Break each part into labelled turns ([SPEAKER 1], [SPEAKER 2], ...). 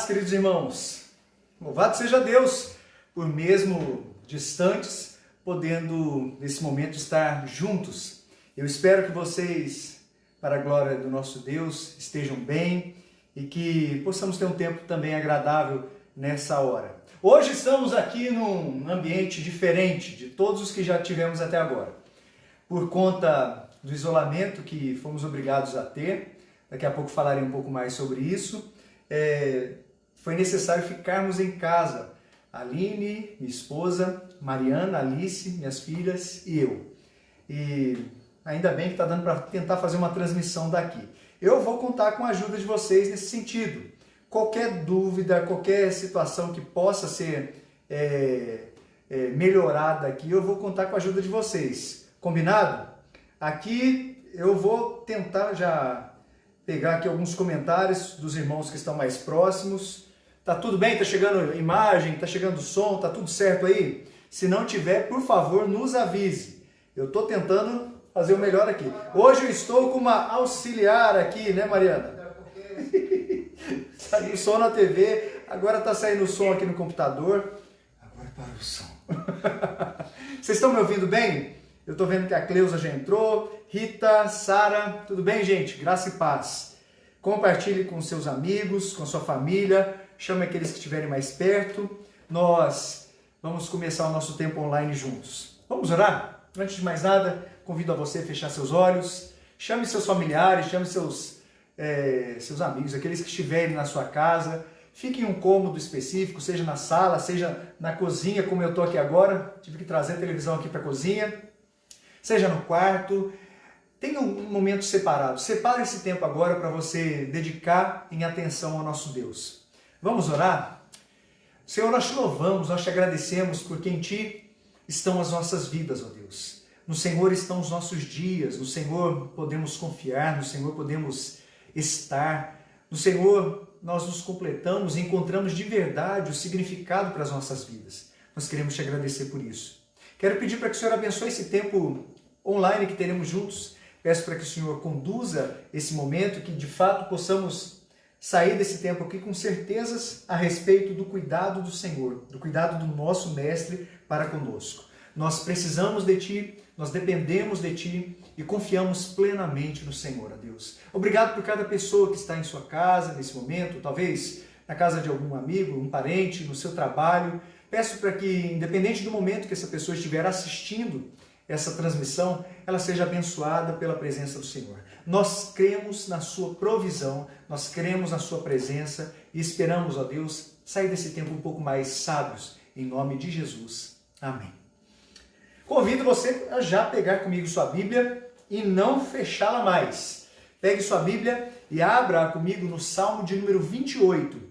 [SPEAKER 1] Queridos irmãos, louvado seja Deus por mesmo distantes, podendo nesse momento estar juntos. Eu espero que vocês, para a glória do nosso Deus, estejam bem e que possamos ter um tempo também agradável nessa hora. Hoje estamos aqui num ambiente diferente de todos os que já tivemos até agora, por conta do isolamento que fomos obrigados a ter. Daqui a pouco falarei um pouco mais sobre isso. Foi necessário ficarmos em casa. Aline, minha esposa, Mariana, Alice, minhas filhas e eu. E ainda bem que está dando para tentar fazer uma transmissão daqui. Eu vou contar com a ajuda de vocês nesse sentido. Qualquer dúvida, qualquer situação que possa ser melhorada aqui, eu vou contar com a ajuda de vocês. Combinado? Aqui eu vou tentar já pegar aqui alguns comentários dos irmãos que estão mais próximos. Tá tudo bem? Tá chegando imagem? Tá chegando som? Tá tudo certo aí? Se não tiver, por favor, nos avise. Eu tô tentando fazer o melhor aqui. Hoje eu estou com uma auxiliar aqui, né, Mariana? Saiu o som na TV, agora tá saindo o som aqui no computador. Agora parou o som. Vocês estão me ouvindo bem? Eu tô vendo que a Cleusa já entrou. Rita, Sara, tudo bem, gente? Graça e paz. Compartilhe com seus amigos, com sua família, chame aqueles que estiverem mais perto. Nós vamos começar o nosso tempo online juntos. Vamos orar? Antes de mais nada, convido a você a fechar seus olhos, chame seus familiares, chame seus amigos, aqueles que estiverem na sua casa. Fique em um cômodo específico, seja na sala, seja na cozinha, como eu estou aqui agora. Tive que trazer a televisão aqui para a cozinha. Seja no quarto. Tenha um momento separado. Separe esse tempo agora para você dedicar em atenção ao nosso Deus. Vamos orar? Senhor, nós te louvamos, nós te agradecemos porque em Ti estão as nossas vidas, ó Deus. No Senhor estão os nossos dias, no Senhor podemos confiar, no Senhor podemos estar. No Senhor nós nos completamos e encontramos de verdade o significado para as nossas vidas. Nós queremos te agradecer por isso. Quero pedir para que o Senhor abençoe esse tempo online que teremos juntos. Peço para que o Senhor conduza esse momento, que de fato possamos sair desse tempo aqui com certezas a respeito do cuidado do Senhor, do cuidado do nosso Mestre para conosco. Nós precisamos de Ti, nós dependemos de Ti e confiamos plenamente no Senhor, ó Deus. Obrigado por cada pessoa que está em sua casa nesse momento, talvez na casa de algum amigo, um parente, no seu trabalho. Peço para que, independente do momento que essa pessoa estiver assistindo essa transmissão, ela seja abençoada pela presença do Senhor. Nós cremos na sua provisão, nós cremos na sua presença e esperamos, ó Deus, sair desse tempo um pouco mais sábios, em nome de Jesus. Amém. Convido você a já pegar comigo sua Bíblia e não fechá-la mais. Pegue sua Bíblia e abra comigo no Salmo de número 28.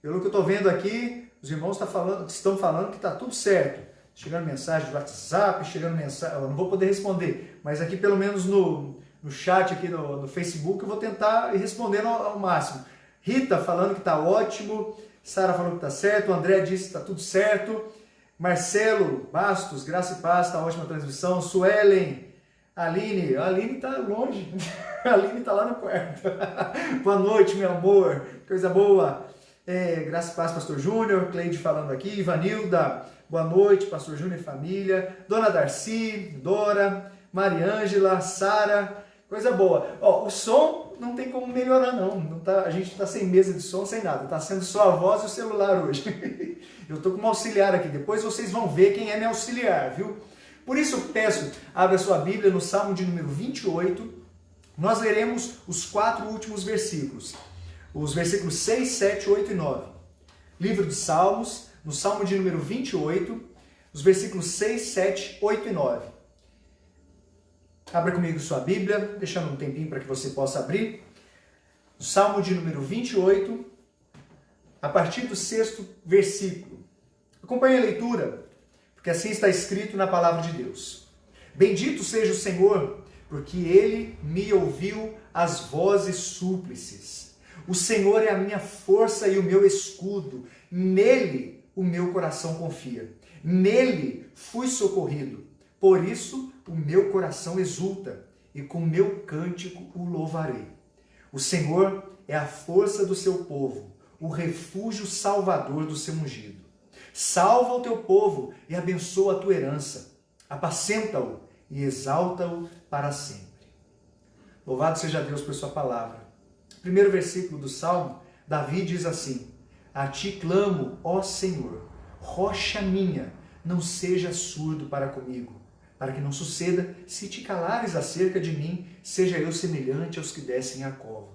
[SPEAKER 1] Pelo que eu estou vendo aqui, os irmãos estão falando que está tudo certo. Chegando mensagem do WhatsApp, chegando mensagem, eu não vou poder responder, mas aqui pelo menos no chat aqui no Facebook eu vou tentar ir respondendo ao máximo. Rita falando que está ótimo, Sara falou que está certo, o André disse que está tudo certo, Marcelo Bastos, graça e paz, está ótima a transmissão, Suelen, Aline, a Aline está longe, a Aline está lá no quarto. Boa noite, meu amor, coisa boa. Graça e paz, Pastor Júnior, Cleide falando aqui, Ivanilda, boa noite, Pastor Júnior e família, Dona Darcy, Dora, Mariângela, Sara, coisa boa. Ó, o som não tem como melhorar não tá, a gente está sem mesa de som, sem nada, está sendo só a voz e o celular hoje. Eu estou com uma auxiliar aqui, depois vocês vão ver quem é meu auxiliar, viu? Por isso eu peço, abra sua Bíblia no Salmo de número 28, nós leremos os 4 últimos versículos. Os versículos 6, 7, 8 e 9. Livro de Salmos, no Salmo de número 28, os versículos 6, 7, 8 e 9. Abra comigo sua Bíblia, deixando um tempinho para que você possa abrir. O Salmo de número 28, a partir do 6º versículo. Acompanhe a leitura, porque assim está escrito na palavra de Deus. Bendito seja o Senhor, porque Ele me ouviu as vozes súplices. O Senhor é a minha força e o meu escudo. Nele o meu coração confia. Nele fui socorrido. Por isso o meu coração exulta e com meu cântico o louvarei. O Senhor é a força do seu povo, o refúgio salvador do seu ungido. Salva o teu povo e abençoa a tua herança. Apacenta-o e exalta-o para sempre. Louvado seja Deus por sua palavra. Primeiro versículo do Salmo, Davi diz assim: a ti clamo, ó Senhor, rocha minha, não seja surdo para comigo, para que não suceda, se te calares acerca de mim, seja eu semelhante aos que descem a cova.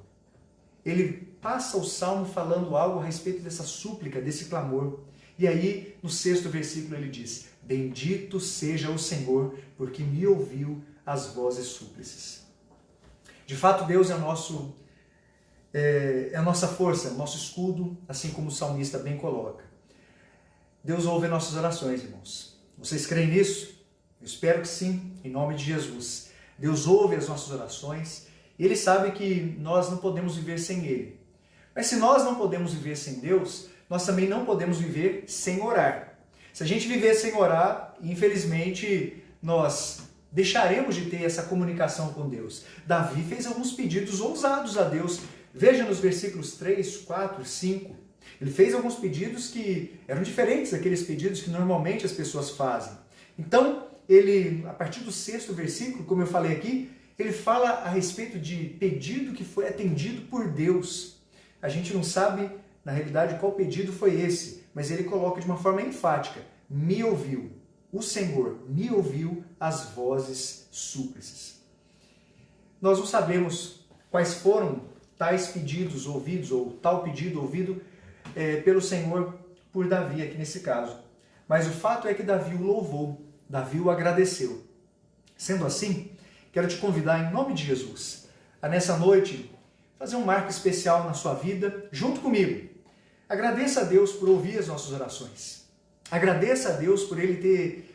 [SPEAKER 1] Ele passa o Salmo falando algo a respeito dessa súplica, desse clamor. E aí, no 6º versículo, ele diz: bendito seja o Senhor, porque me ouviu as vozes súplices. De fato, Deus é a nossa força, o nosso escudo, assim como o salmista bem coloca. Deus ouve as nossas orações, irmãos. Vocês creem nisso? Eu espero que sim, em nome de Jesus. Deus ouve as nossas orações e Ele sabe que nós não podemos viver sem Ele. Mas se nós não podemos viver sem Deus, nós também não podemos viver sem orar. Se a gente viver sem orar, infelizmente, nós deixaremos de ter essa comunicação com Deus. Davi fez alguns pedidos ousados a Deus. Veja nos versículos 3, 4, 5. Ele fez alguns pedidos que eram diferentes daqueles pedidos que normalmente as pessoas fazem. Então, ele, a partir do 6º versículo, como eu falei aqui, ele fala a respeito de pedido que foi atendido por Deus. A gente não sabe, na realidade, qual pedido foi esse, mas ele coloca de uma forma enfática: me ouviu. O Senhor me ouviu as vozes súplices. Nós não sabemos quais foram tais pedidos ouvidos, ou tal pedido ouvido pelo Senhor por Davi aqui nesse caso. Mas o fato é que Davi o louvou, Davi o agradeceu. Sendo assim, quero te convidar em nome de Jesus a nessa noite fazer um marco especial na sua vida junto comigo. Agradeça a Deus por ouvir as nossas orações. Agradeça a Deus por Ele ter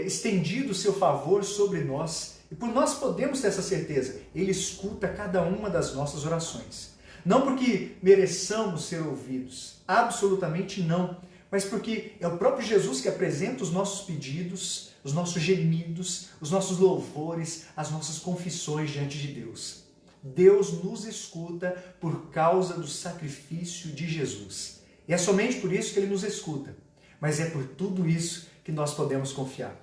[SPEAKER 1] estendido o seu favor sobre nós e por nós podermos ter essa certeza. Ele escuta cada uma das nossas orações. Não porque mereçamos ser ouvidos, absolutamente não, mas porque é o próprio Jesus que apresenta os nossos pedidos, os nossos gemidos, os nossos louvores, as nossas confissões diante de Deus. Deus nos escuta por causa do sacrifício de Jesus. E é somente por isso que Ele nos escuta. Mas é por tudo isso que nós podemos confiar.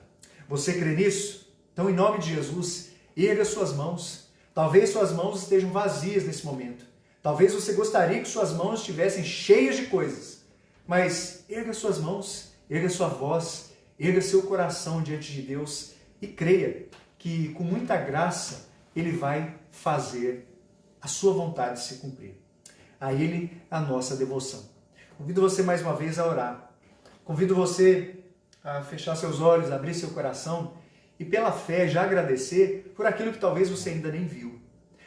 [SPEAKER 1] Você crê nisso? Então, em nome de Jesus, erga suas mãos. Talvez suas mãos estejam vazias nesse momento. Talvez você gostaria que suas mãos estivessem cheias de coisas. Mas erga suas mãos, erga sua voz, erga seu coração diante de Deus e creia que com muita graça Ele vai fazer a sua vontade se cumprir. A Ele a nossa devoção. Convido você mais uma vez a orar. Convido você a fechar seus olhos, abrir seu coração e pela fé já agradecer por aquilo que talvez você ainda nem viu.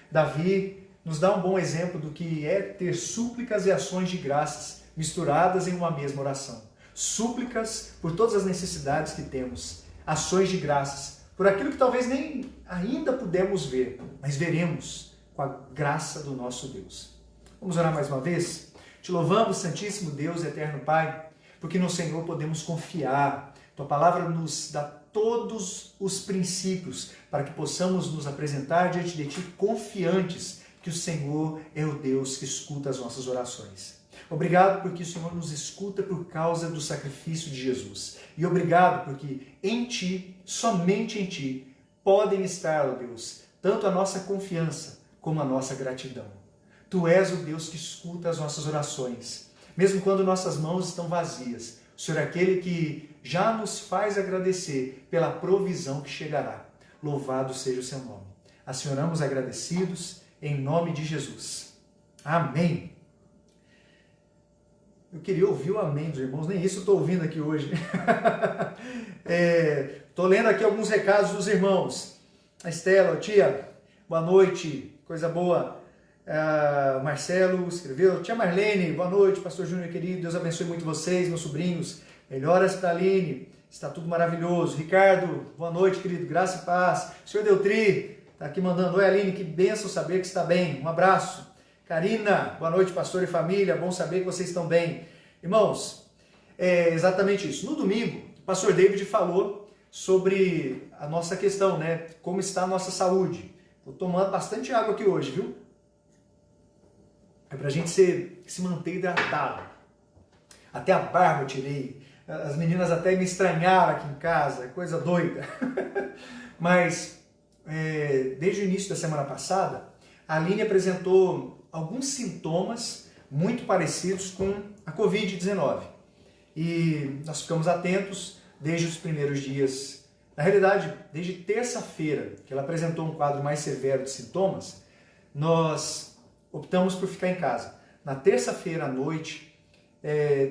[SPEAKER 1] Davi nos dá um bom exemplo do que é ter súplicas e ações de graças misturadas em uma mesma oração. Súplicas por todas as necessidades que temos, ações de graças por aquilo que talvez nem ainda pudemos ver, mas veremos com a graça do nosso Deus. Vamos orar mais uma vez? Te louvamos, Santíssimo Deus, Eterno Pai, porque no Senhor podemos confiar. Tua palavra nos dá todos os princípios para que possamos nos apresentar diante de Ti confiantes que o Senhor é o Deus que escuta as nossas orações. Obrigado porque o Senhor nos escuta por causa do sacrifício de Jesus. E obrigado porque em Ti, somente em Ti, podem estar, ó Deus, tanto a nossa confiança como a nossa gratidão. Tu és o Deus que escuta as nossas orações, mesmo quando nossas mãos estão vazias. O Senhor é aquele que já nos faz agradecer pela provisão que chegará. Louvado seja o seu nome. Assim oramos agradecidos, em nome de Jesus. Amém. Eu queria ouvir o amém dos irmãos, nem isso eu estou ouvindo aqui hoje. Estou lendo aqui alguns recados dos irmãos. A Estela, tia, boa noite, coisa boa. Marcelo escreveu, tia Marlene, boa noite, pastor Júnior querido, Deus abençoe muito vocês, meus sobrinhos, melhoras para a Aline, está tudo maravilhoso. Ricardo, boa noite querido, graça e paz. O senhor Deltri está aqui mandando, oi Aline, que bênção saber que está bem, um abraço. Karina, boa noite pastor e família, bom saber que vocês estão bem. Irmãos, é exatamente isso. No domingo, o pastor David falou sobre a nossa questão, né? Como está a nossa saúde. Estou tomando bastante água aqui hoje, viu? é para a gente se manter hidratado. Até a barba eu tirei, as meninas até me estranharam aqui em casa, coisa doida. Mas, desde o início da semana passada, a Aline apresentou alguns sintomas muito parecidos com a Covid-19. E nós ficamos atentos desde os primeiros dias. Na realidade, desde terça-feira, que ela apresentou um quadro mais severo de sintomas, nós optamos por ficar em casa. Na terça-feira à noite,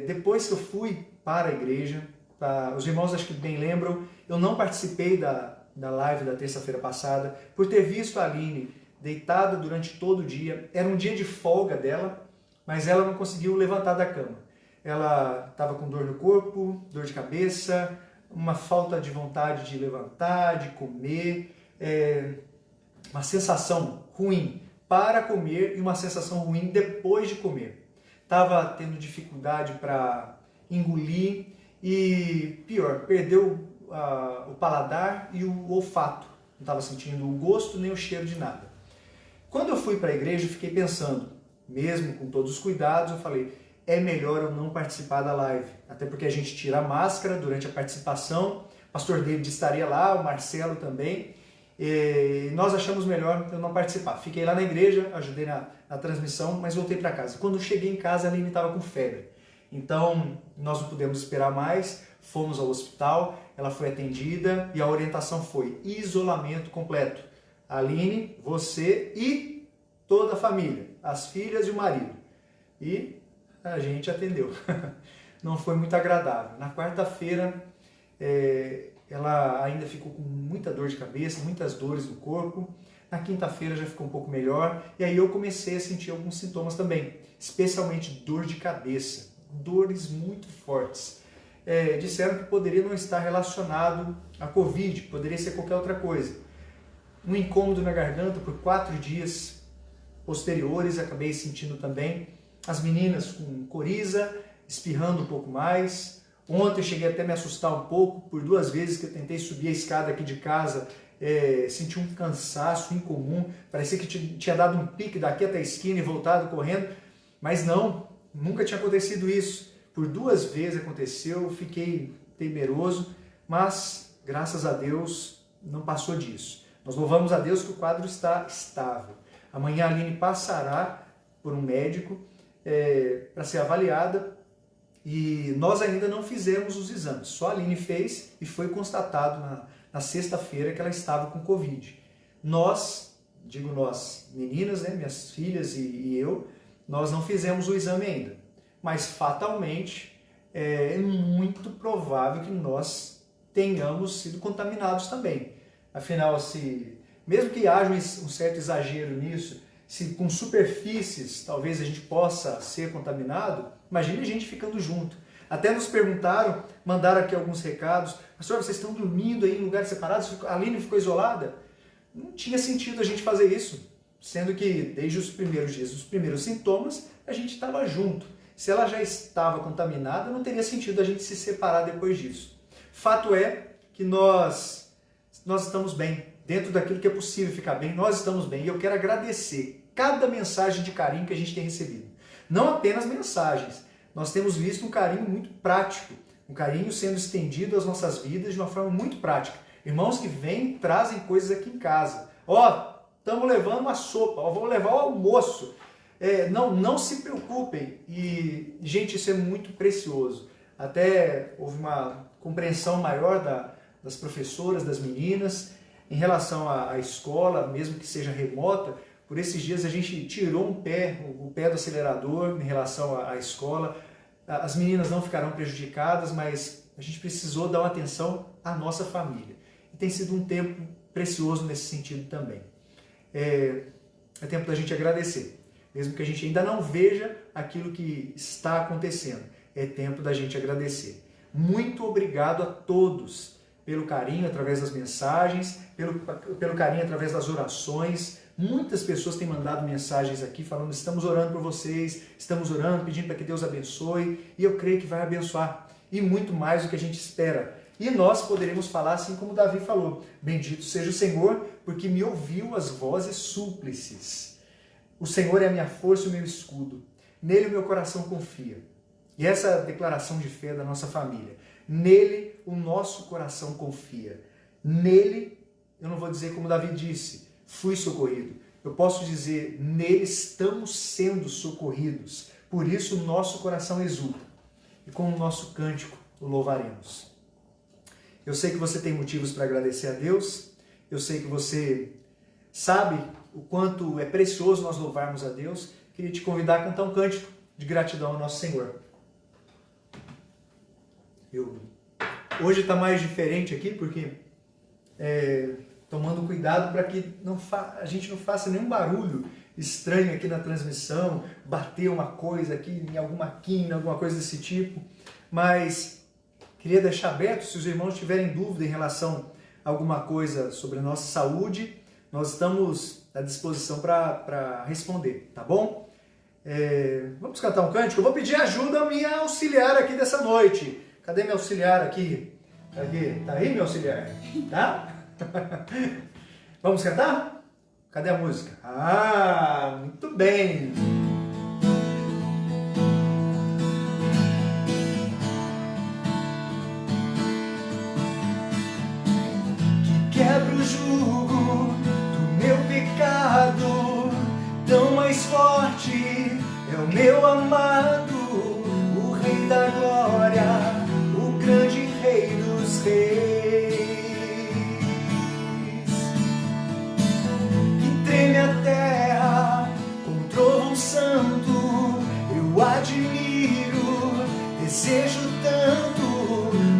[SPEAKER 1] depois que eu fui para a igreja, os irmãos acho que bem lembram, eu não participei da live da terça-feira passada, por ter visto a Aline deitada durante todo o dia. Era um dia de folga dela, mas ela não conseguiu levantar da cama. Ela estava com dor no corpo, dor de cabeça, uma falta de vontade de levantar, de comer, uma sensação ruim para comer e uma sensação ruim depois de comer. Estava tendo dificuldade para engolir e, pior, perdeu o paladar e o olfato. Não estava sentindo o gosto nem o cheiro de nada. Quando eu fui para a igreja, eu fiquei pensando, mesmo com todos os cuidados, eu falei, é melhor eu não participar da live. Até porque a gente tira a máscara durante a participação, o pastor David estaria lá, o Marcelo também, e nós achamos melhor eu não participar. Fiquei lá na igreja, ajudei na transmissão, mas voltei para casa. Quando eu cheguei em casa, a Aline estava com febre. Então, nós não pudemos esperar mais, fomos ao hospital, ela foi atendida e a orientação foi isolamento completo. Aline, você e toda a família, as filhas e o marido. E a gente atendeu. Não foi muito agradável. Na quarta-feira, ela ainda ficou com muita dor de cabeça, muitas dores no corpo. Na quinta-feira já ficou um pouco melhor. E aí eu comecei a sentir alguns sintomas também, especialmente dor de cabeça, dores muito fortes. Disseram que poderia não estar relacionado à Covid, poderia ser qualquer outra coisa. Um incômodo na garganta por 4 dias posteriores, acabei sentindo também. As meninas com coriza, espirrando um pouco mais. Ontem cheguei até a me assustar um pouco, por 2 vezes que eu tentei subir a escada aqui de casa, senti um cansaço incomum, parecia que tinha dado um pique daqui até a esquina e voltado correndo, mas não, nunca tinha acontecido isso. Por 2 vezes aconteceu, fiquei temeroso, mas graças a Deus não passou disso. Nós louvamos a Deus que o quadro está estável. Amanhã a Aline passará por um médico para ser avaliada e nós ainda não fizemos os exames. Só a Aline fez e foi constatado na sexta-feira que ela estava com Covid. Nós, digo nós, meninas, né, minhas filhas e eu, nós não fizemos o exame ainda. Mas fatalmente é muito provável que nós tenhamos sido contaminados também. Afinal, mesmo que haja um certo exagero nisso, se com superfícies talvez a gente possa ser contaminado, imagine a gente ficando junto. Até nos perguntaram, mandaram aqui alguns recados, pastor, vocês estão dormindo aí em lugares separados? A Aline ficou isolada? Não tinha sentido a gente fazer isso, sendo que desde os primeiros dias, os primeiros sintomas, a gente estava junto. Se ela já estava contaminada, não teria sentido a gente se separar depois disso. Fato é que nós estamos bem, dentro daquilo que é possível ficar bem, nós estamos bem. E eu quero agradecer cada mensagem de carinho que a gente tem recebido. Não apenas mensagens, nós temos visto um carinho muito prático, um carinho sendo estendido às nossas vidas de uma forma muito prática. Irmãos que vêm, trazem coisas aqui em casa. Estamos levando uma sopa, vamos levar o almoço. Não se preocupem. E, gente, isso é muito precioso. Até houve uma compreensão maior das professoras, das meninas, em relação à escola, mesmo que seja remota. Por esses dias a gente tirou o pé do acelerador em relação à escola. As meninas não ficarão prejudicadas, mas a gente precisou dar uma atenção à nossa família. E tem sido um tempo precioso nesse sentido também. É tempo da gente agradecer, mesmo que a gente ainda não veja aquilo que está acontecendo. É tempo da gente agradecer. Muito obrigado a todos pelo carinho através das mensagens, pelo carinho através das orações. Muitas pessoas têm mandado mensagens aqui falando, estamos orando por vocês, estamos orando, pedindo para que Deus abençoe, e eu creio que vai abençoar, e muito mais do que a gente espera. E nós poderemos falar assim como Davi falou, bendito seja o Senhor, porque me ouviu as vozes súplices. O Senhor é a minha força e o meu escudo. Nele o meu coração confia. E essa declaração de fé da nossa família. Nele o nosso coração confia. Nele, eu não vou dizer como Davi disse, fui socorrido. Eu posso dizer, nele estamos sendo socorridos. Por isso o nosso coração exulta. E com o nosso cântico o louvaremos. Eu sei que você tem motivos para agradecer a Deus. Eu sei que você sabe o quanto é precioso nós louvarmos a Deus. Queria te convidar a cantar um cântico de gratidão ao nosso Senhor. Hoje está mais diferente aqui, porque tomando cuidado para que a gente não faça nenhum barulho estranho aqui na transmissão, bater uma coisa aqui em alguma quina, alguma coisa desse tipo. Mas queria deixar aberto, se os irmãos tiverem dúvida em relação a alguma coisa sobre a nossa saúde, nós estamos à disposição para responder, tá bom? Vamos cantar um cântico? Eu vou pedir ajuda à minha auxiliar aqui dessa noite. Cadê minha auxiliar aqui? Tá aí, meu auxiliar? Tá? Vamos cantar? Cadê a música? Ah, muito bem! Que quebra o jugo do meu pecado, tão mais forte é o meu amado, o Rei da Glória, o grande Rei dos Reis. Que treme a terra com trovão santo, eu admiro, desejo tanto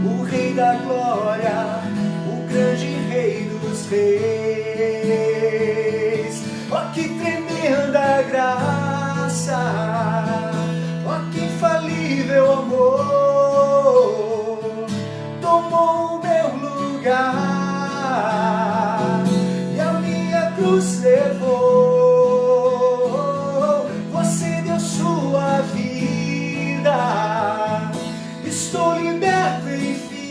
[SPEAKER 1] o Rei da Glória, o grande Rei dos Reis. Oh, que tremenda graça, oh, que infalível amor, tomou o meu lugar e a minha cruz levou. Você deu sua vida, estou liberto enfim.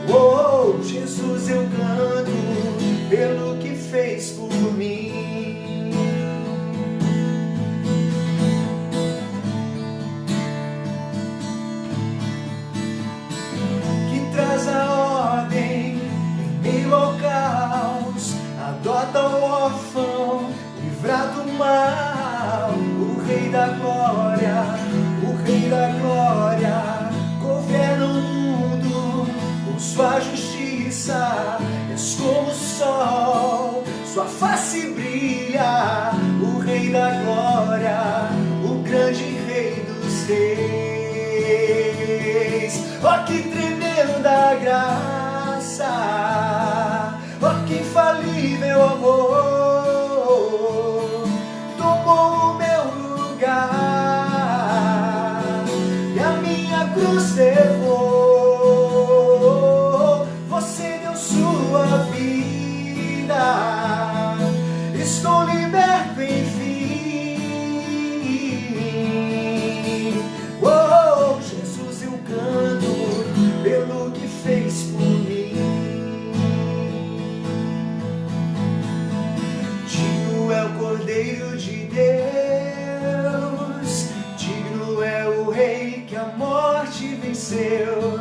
[SPEAKER 1] Oh, Jesus, eu canto pelo que fez por mim. Que traz a ordem em meio ao caos, adota o órfão, livra do mal. O Rei da Glória, o Rei da Glória, governa o mundo com sua justiça. És como o sol, sua face brilha, o Rei da Glória, o grande Rei dos Reis. Oh, que tremenda graça, oh, que infalível amor, tomou o meu lugar e a minha cruz levou. Você deu sua vida, estou liberto enfim. Oh, Jesus, eu canto pelo que fez por mim. Digno é o Cordeiro de Deus, digno é o Rei que a morte venceu.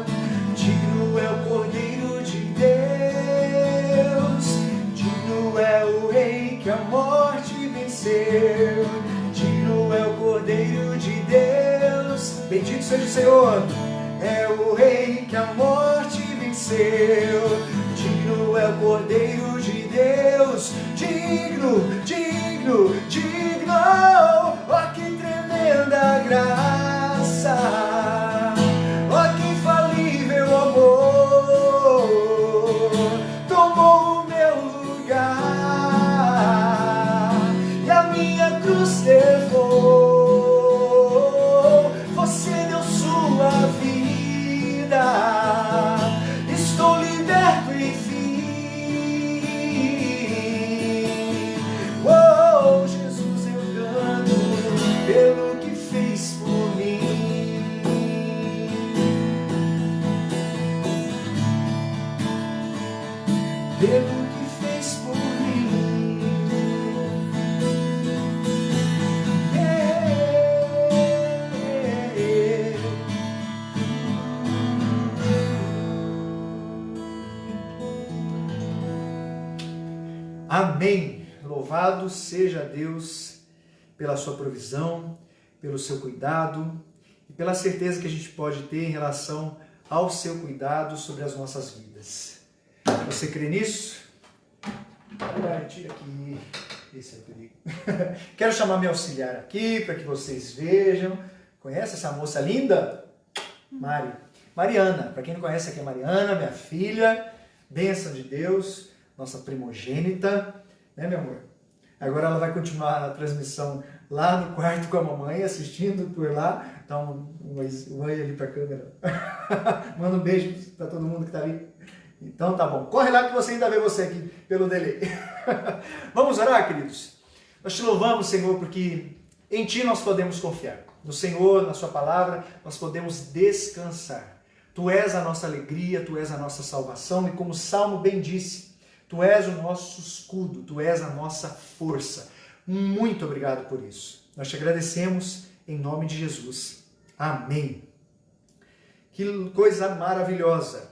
[SPEAKER 1] Digno é o Cordeiro de Deus, digno é o Rei que a morte venceu. Digno é o Cordeiro de Deus, bendito seja o Senhor, é o Rei que a morte venceu. Digno é o Cordeiro de Deus, digno, digno, digno. Oh, que tremenda graça, oh, que infalível amor, tomou o meu lugar e a minha cruz levou. Você deu sua vida, estou liberto enfim. Oh, Jesus, Amém. Louvado seja Deus pela sua provisão, pelo seu cuidado e pela certeza que a gente pode ter em relação ao seu cuidado sobre as nossas vidas. Você crê nisso? Tira aqui. Esse é o perigo. Quero chamar meu auxiliar aqui para que vocês vejam. Conhece essa moça linda? Mariana. Para quem não conhece, aqui é Mariana, minha filha. Bênção de Deus, nossa primogênita. Né, meu amor? Agora ela vai continuar a transmissão lá no quarto com a mamãe, assistindo por lá. Dá um oi ali para a câmera. Manda um beijo para todo mundo que está ali. Então tá bom. Corre lá que você ainda vê você aqui pelo delay. Vamos orar, queridos? Nós te louvamos, Senhor, porque em Ti nós podemos confiar. No Senhor, na Sua palavra, nós podemos descansar. Tu és a nossa alegria, Tu és a nossa salvação e como o Salmo bem disse, Tu és o nosso escudo, Tu és a nossa força. Muito obrigado por isso. Nós te agradecemos em nome de Jesus. Amém. Que coisa maravilhosa.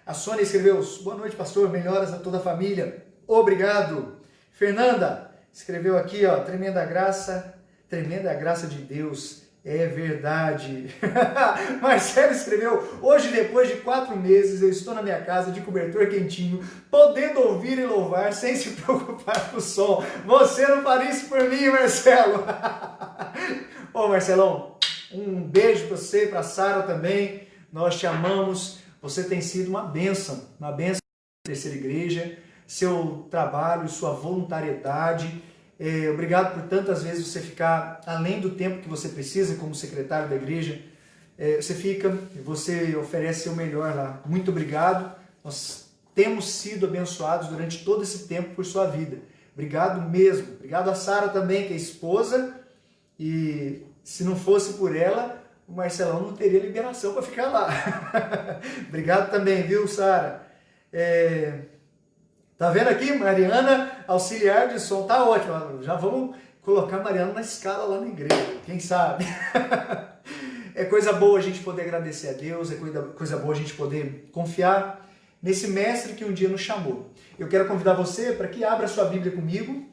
[SPEAKER 1] A Sônia escreveu: boa noite, pastor, melhoras a toda a família. Obrigado. Fernanda escreveu aqui, ó, tremenda graça de Deus. É verdade. Marcelo escreveu: hoje, depois de 4 meses, eu estou na minha casa de cobertor quentinho, podendo ouvir e louvar sem se preocupar com o som. Você não faria isso por mim, Marcelo? Ô, Marcelão, um beijo para você e para a Sara também. Nós te amamos. Você tem sido uma bênção da Terceira Igreja, seu trabalho e sua voluntariedade. Obrigado por tantas vezes você ficar além do tempo que você precisa como secretário da igreja. Você oferece seu melhor lá. Muito obrigado. Nós temos sido abençoados durante todo esse tempo por sua vida. Obrigado mesmo. Obrigado a Sara também, que é esposa. E se não fosse por ela, o Marcelão não teria liberação para ficar lá. Obrigado também, viu, Sara? Tá vendo aqui? Mariana, auxiliar de som. Tá ótimo. Já vamos colocar a Mariana na escala lá na igreja. Quem sabe? É coisa boa a gente poder agradecer a Deus. É coisa boa a gente poder confiar nesse mestre que um dia nos chamou. Eu quero convidar você para que abra sua Bíblia comigo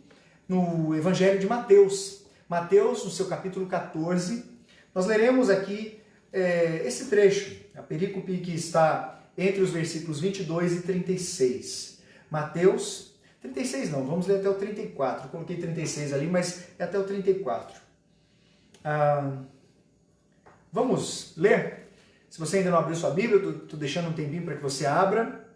[SPEAKER 1] no Evangelho de Mateus. Mateus, no seu capítulo 14. Nós leremos aqui esse trecho, a perícope que está entre os versículos 22 e 36. Mateus, 36 não, vamos ler até o 34. Eu coloquei 36 ali, mas é até o 34. Vamos ler? Se você ainda não abriu sua Bíblia, eu estou deixando um tempinho para que você abra.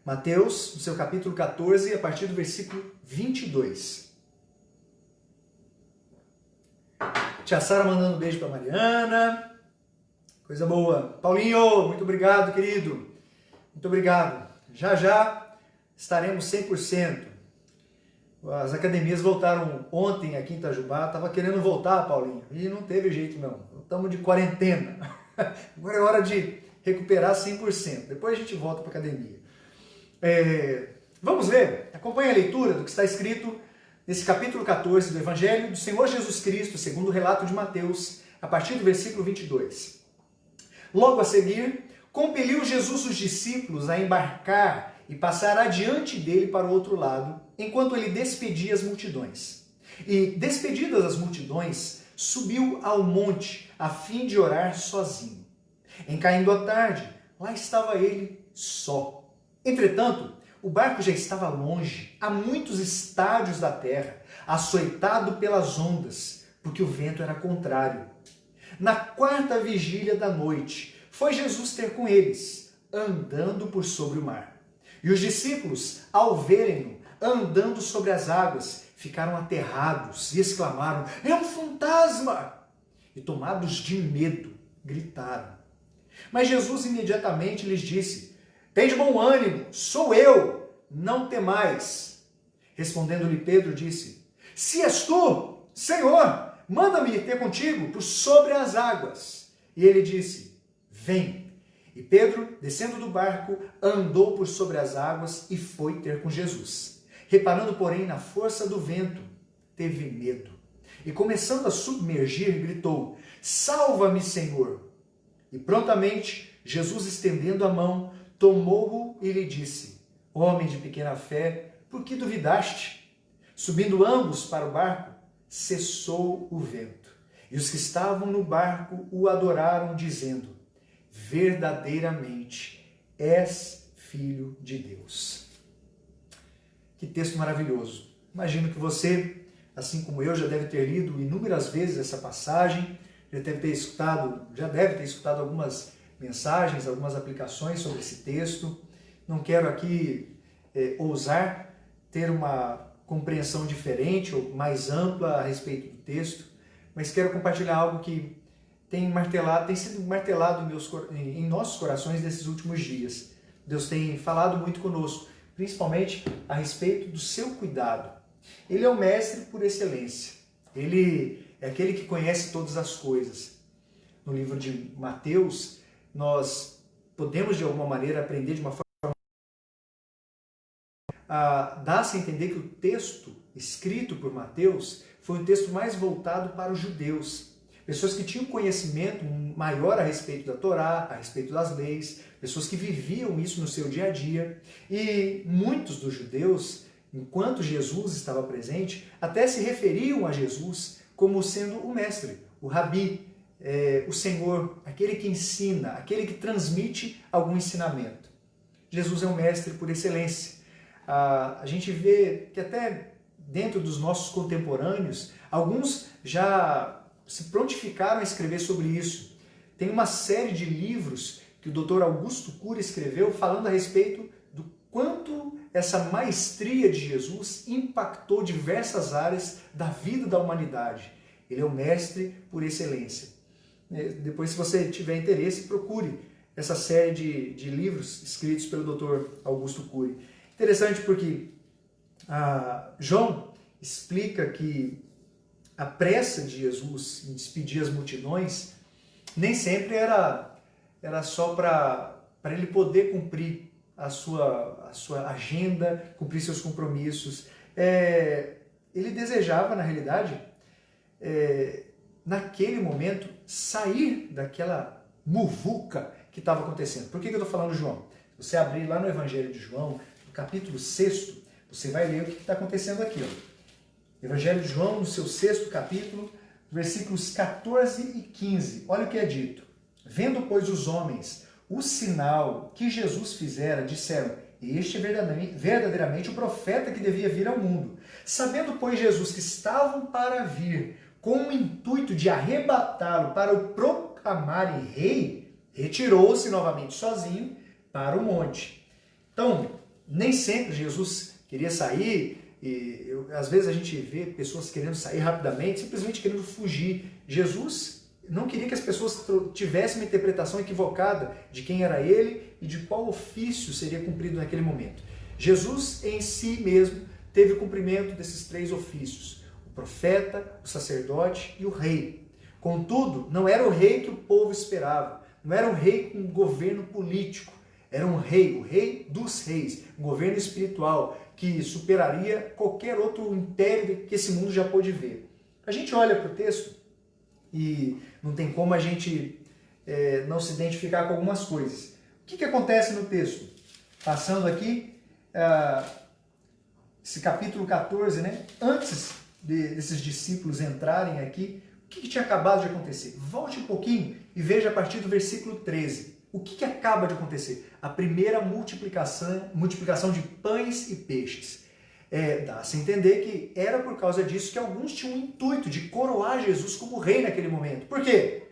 [SPEAKER 1] Mateus, no seu capítulo 14, a partir do versículo 22. Tia Sara mandando um beijo para Mariana. Coisa boa. Paulinho, muito obrigado, querido. Muito obrigado. Já estaremos 100%. As academias voltaram ontem aqui em Itajubá. Estava querendo voltar, Paulinho, e não teve jeito não. Estamos de quarentena. Agora é hora de recuperar 100%. Depois a gente volta para a academia. Vamos ler. Acompanhe a leitura do que está escrito nesse capítulo 14 do Evangelho do Senhor Jesus Cristo, segundo o relato de Mateus, a partir do versículo 22. Logo a seguir, compeliu Jesus os discípulos a embarcar e passar adiante dele para o outro lado, enquanto ele despedia as multidões. E, despedidas as multidões, subiu ao monte, a fim de orar sozinho. Em caindo a tarde, lá estava ele só. Entretanto, o barco já estava longe, a muitos estádios da terra, açoitado pelas ondas, porque o vento era contrário. Na 4ª vigília da noite, foi Jesus ter com eles, andando por sobre o mar. E os discípulos, ao verem-no andando sobre as águas, ficaram aterrados e exclamaram: é um fantasma! E tomados de medo, gritaram. Mas Jesus imediatamente lhes disse: tende bom ânimo, sou eu, não temais. Respondendo-lhe Pedro, disse: se és tu, Senhor, manda-me ir ter contigo por sobre as águas. E ele disse: vem. E Pedro, descendo do barco, andou por sobre as águas e foi ter com Jesus. Reparando, porém, na força do vento, teve medo. E começando a submergir, gritou: salva-me, Senhor! E prontamente, Jesus, estendendo a mão, tomou-o e lhe disse: homem de pequena fé, por que duvidaste? Subindo ambos para o barco, cessou o vento. E os que estavam no barco o adoraram, dizendo: verdadeiramente és Filho de Deus. Que texto maravilhoso. Imagino que você, assim como eu, já deve ter lido inúmeras vezes essa passagem, já deve ter escutado algumas mensagens, algumas aplicações sobre esse texto. Não quero aqui ousar ter uma compreensão diferente ou mais ampla a respeito do texto, mas quero compartilhar algo que tem sido martelado em nossos corações nesses últimos dias. Deus tem falado muito conosco, principalmente a respeito do seu cuidado. Ele é o mestre por excelência. Ele é aquele que conhece todas as coisas. No livro de Mateus, nós podemos de alguma maneira aprender de uma forma dá-se a entender que o texto escrito por Mateus foi um texto mais voltado para os judeus. Pessoas que tinham conhecimento maior a respeito da Torá, a respeito das leis, pessoas que viviam isso no seu dia a dia. E muitos dos judeus, enquanto Jesus estava presente, até se referiam a Jesus como sendo o mestre, o rabi, o Senhor, aquele que ensina, aquele que transmite algum ensinamento. Jesus é um mestre por excelência. A gente vê que até dentro dos nossos contemporâneos, alguns já se prontificaram a escrever sobre isso. Tem uma série de livros que o Dr. Augusto Cury escreveu falando a respeito do quanto essa maestria de Jesus impactou diversas áreas da vida da humanidade. Ele é o mestre por excelência. Depois, se você tiver interesse, procure essa série de livros escritos pelo Dr. Augusto Cury. Interessante porque João explica que a pressa de Jesus em despedir as multidões nem sempre era só para ele poder cumprir a sua agenda, cumprir seus compromissos. Ele desejava, na realidade, naquele momento, sair daquela muvuca que estava acontecendo. Por que eu estou falando João? Se você abrir lá no Evangelho de João, no capítulo 6, você vai ler o que está acontecendo aqui. Evangelho de João, no seu 6º capítulo, versículos 14 e 15. Olha o que é dito. Vendo, pois, os homens o sinal que Jesus fizera, disseram: este é verdadeiramente o profeta que devia vir ao mundo. Sabendo, pois, Jesus que estavam para vir, com o intuito de arrebatá-lo para o proclamarem rei, retirou-se novamente sozinho para o monte. Então, nem sempre Jesus queria sair, às vezes a gente vê pessoas querendo sair rapidamente, simplesmente querendo fugir. Jesus não queria que as pessoas tivessem uma interpretação equivocada de quem era ele e de qual ofício seria cumprido naquele momento. Jesus em si mesmo teve o cumprimento desses 3 ofícios: o profeta, o sacerdote e o rei. Contudo, não era o rei que o povo esperava, não era um rei com governo político, era um rei, o rei dos reis, um governo espiritual que superaria qualquer outro império que esse mundo já pôde ver. A gente olha para o texto e não tem como a gente não se identificar com algumas coisas. O que acontece no texto? Passando aqui, esse capítulo 14, né? Antes desses discípulos entrarem aqui, o que tinha acabado de acontecer? Volte um pouquinho e veja a partir do versículo 13. O que acaba de acontecer? A primeira multiplicação de pães e peixes. Dá-se a entender que era por causa disso que alguns tinham o intuito de coroar Jesus como rei naquele momento. Por quê?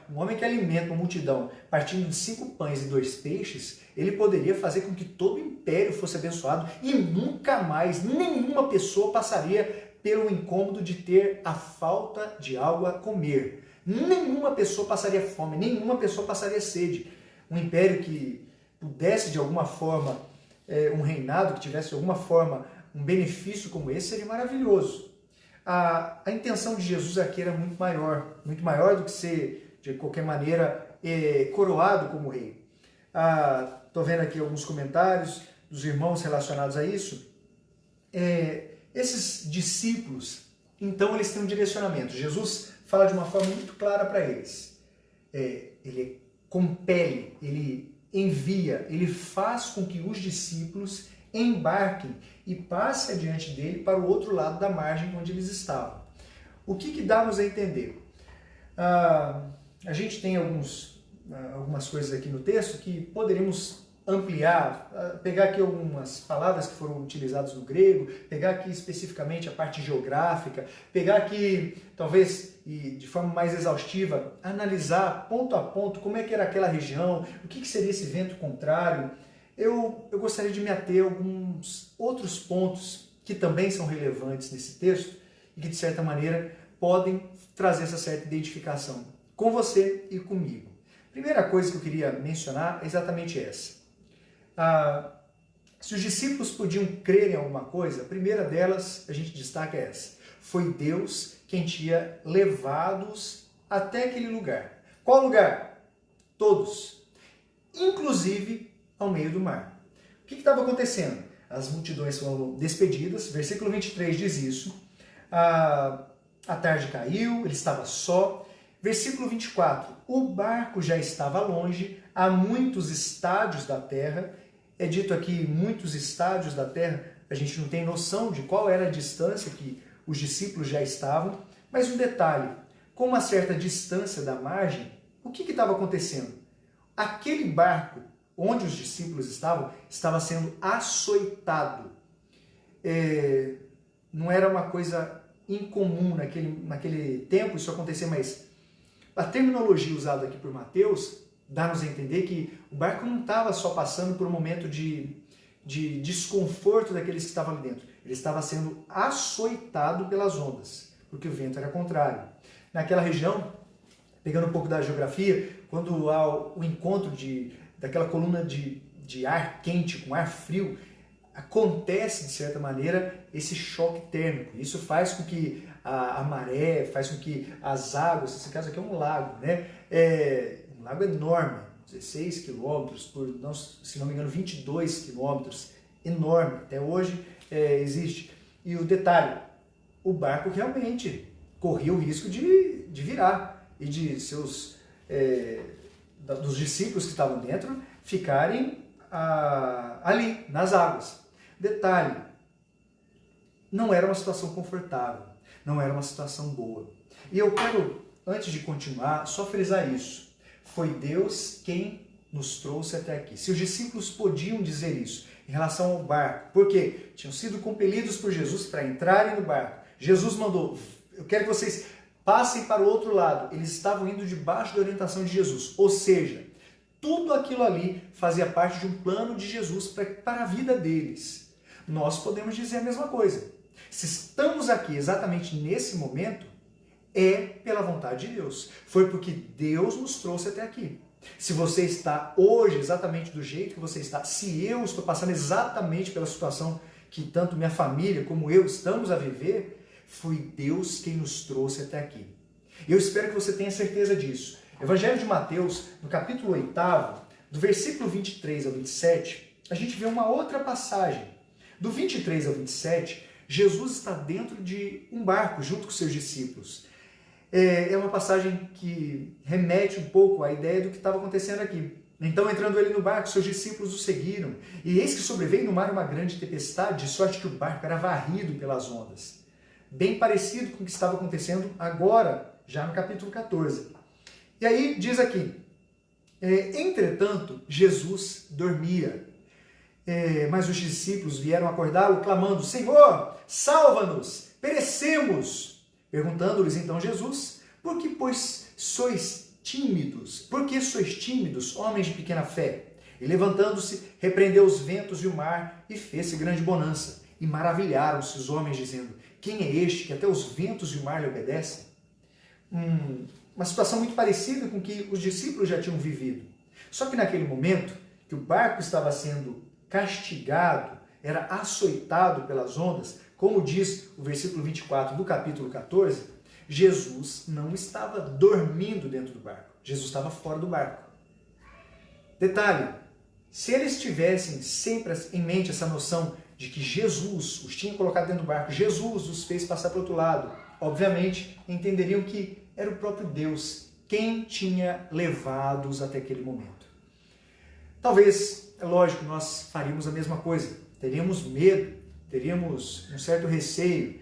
[SPEAKER 1] Um homem que alimenta uma multidão partindo de 5 pães e 2 peixes, ele poderia fazer com que todo o império fosse abençoado e nunca mais nenhuma pessoa passaria pelo incômodo de ter a falta de algo a comer. Nenhuma pessoa passaria fome, nenhuma pessoa passaria sede. Um império que pudesse de alguma forma, um reinado que tivesse de alguma forma um benefício como esse seria maravilhoso. A intenção de Jesus aqui era muito maior do que ser, de qualquer maneira, coroado como rei. Estou vendo aqui alguns comentários dos irmãos relacionados a isso. Esses discípulos, então, eles têm um direcionamento. Jesus fala de uma forma muito clara para eles. Ele compele, ele envia, ele faz com que os discípulos embarquem e passe adiante dele para o outro lado da margem onde eles estavam. O que dá-nos a entender? A gente tem algumas coisas aqui no texto que poderíamos ampliar, pegar aqui algumas palavras que foram utilizadas no grego, pegar aqui especificamente a parte geográfica, pegar aqui, talvez, e de forma mais exaustiva, analisar ponto a ponto como é que era aquela região, o que seria esse vento contrário. Eu gostaria de me ater a alguns outros pontos que também são relevantes nesse texto e que, de certa maneira, podem trazer essa certa identificação com você e comigo. Primeira coisa que eu queria mencionar é exatamente essa. Se os discípulos podiam crer em alguma coisa, a primeira delas, a gente destaca essa. Foi Deus quem tinha levado-os até aquele lugar. Qual lugar? Todos. Inclusive ao meio do mar. O que estava acontecendo? As multidões foram despedidas, versículo 23 diz isso. A tarde caiu, ele estava só. Versículo 24, o barco já estava longe, a muitos estádios da terra. É dito aqui muitos estádios da terra, a gente não tem noção de qual era a distância que os discípulos já estavam, mas um detalhe, com uma certa distância da margem, o que estava acontecendo? Aquele barco onde os discípulos estavam, estava sendo açoitado. Não era uma coisa incomum naquele tempo isso acontecer, mas a terminologia usada aqui por Mateus dá-nos a entender que o barco não estava só passando por um momento de desconforto daqueles que estavam ali dentro. Ele estava sendo açoitado pelas ondas, porque o vento era contrário. Naquela região, pegando um pouco da geografia, quando há o encontro daquela coluna de ar quente com ar frio, acontece, de certa maneira, esse choque térmico. Isso faz com que a maré, faz com que as águas, nesse caso aqui é um lago, né? Um lago enorme, 16 quilômetros por, se não me engano, 22 quilômetros, enorme, até hoje existe. E o detalhe, o barco realmente corria o risco de virar e de dos discípulos que estavam dentro ficarem ali, nas águas. Detalhe, não era uma situação confortável, não era uma situação boa. E eu quero, antes de continuar, só frisar isso. Foi Deus quem nos trouxe até aqui. Se os discípulos podiam dizer isso em relação ao barco, porque tinham sido compelidos por Jesus para entrarem no barco. Jesus mandou, eu quero que vocês passem para o outro lado. Eles estavam indo debaixo da orientação de Jesus. Ou seja, tudo aquilo ali fazia parte de um plano de Jesus para a vida deles. Nós podemos dizer a mesma coisa. Se estamos aqui exatamente nesse momento, é pela vontade de Deus. Foi porque Deus nos trouxe até aqui. Se você está hoje exatamente do jeito que você está, se eu estou passando exatamente pela situação que tanto minha família como eu estamos a viver, foi Deus quem nos trouxe até aqui. Eu espero que você tenha certeza disso. Evangelho de Mateus, no capítulo 8, do versículo 23 ao 27, a gente vê uma outra passagem. Do 23 ao 27, Jesus está dentro de um barco junto com seus discípulos. É uma passagem que remete um pouco à ideia do que estava acontecendo aqui. Então, entrando ele no barco, seus discípulos o seguiram. E eis que sobreveio no mar uma grande tempestade, de sorte que o barco era varrido pelas ondas. Bem parecido com o que estava acontecendo agora, já no capítulo 14. E aí diz aqui, entretanto, Jesus dormia. Mas os discípulos vieram acordá-lo, clamando, Senhor, salva-nos, perecemos. Perguntando-lhes então Jesus, por que, pois, sois tímidos? Por que sois tímidos, homens de pequena fé? E levantando-se, repreendeu os ventos e o mar, e fez-se grande bonança. E maravilharam-se os homens, dizendo, quem é este que até os ventos e o mar lhe obedecem? Uma situação muito parecida com que os discípulos já tinham vivido. Só que naquele momento, que o barco estava sendo castigado, era açoitado pelas ondas, como diz o versículo 24 do capítulo 14, Jesus não estava dormindo dentro do barco. Jesus estava fora do barco. Detalhe, se eles tivessem sempre em mente essa noção de que Jesus os tinha colocado dentro do barco, Jesus os fez passar para o outro lado, obviamente entenderiam que era o próprio Deus quem tinha levado-os até aquele momento. Talvez, é lógico, nós faríamos a mesma coisa. teríamos medo, teríamos um certo receio,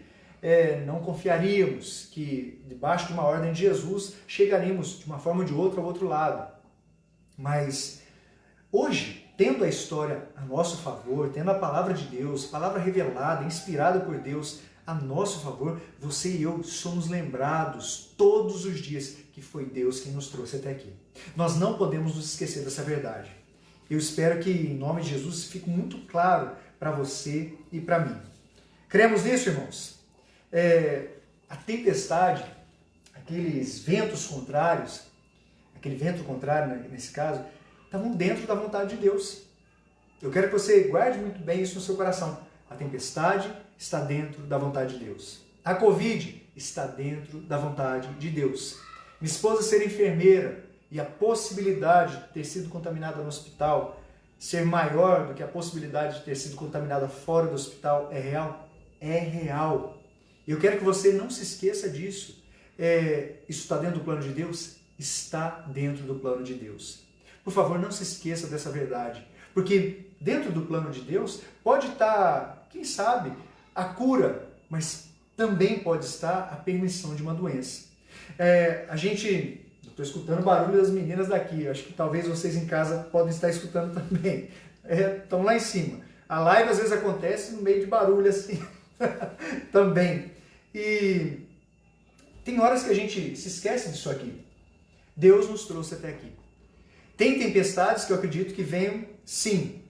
[SPEAKER 1] não confiaríamos que debaixo de uma ordem de Jesus chegaríamos de uma forma ou de outra ao outro lado. Mas hoje, tendo a história a nosso favor, tendo a palavra de Deus, palavra revelada, inspirada por Deus a nosso favor, você e eu somos lembrados todos os dias que foi Deus quem nos trouxe até aqui. Nós não podemos nos esquecer dessa verdade. Eu espero que, em nome de Jesus, fique muito claro para você e para mim. Cremos nisso, irmãos? A tempestade, aqueles ventos contrários, aquele vento contrário nesse caso, estavam dentro da vontade de Deus. Eu quero que você guarde muito bem isso no seu coração. A tempestade está dentro da vontade de Deus. A Covid está dentro da vontade de Deus. Minha esposa ser enfermeira e a possibilidade de ter sido contaminada no hospital ser maior do que a possibilidade de ter sido contaminada fora do hospital é real? É real. E eu quero que você não se esqueça disso. Isso está dentro do plano de Deus? Está dentro do plano de Deus. Por favor, não se esqueça dessa verdade. Porque dentro do plano de Deus pode estar, quem sabe, a cura, mas também pode estar a permissão de uma doença. Eu estou escutando o barulho das meninas daqui, acho que talvez vocês em casa podem estar escutando também. Estão lá em cima. A live às vezes acontece no meio de barulho assim, também. E tem horas que a gente se esquece disso aqui. Deus nos trouxe até aqui. Tem tempestades que eu acredito que venham, sim,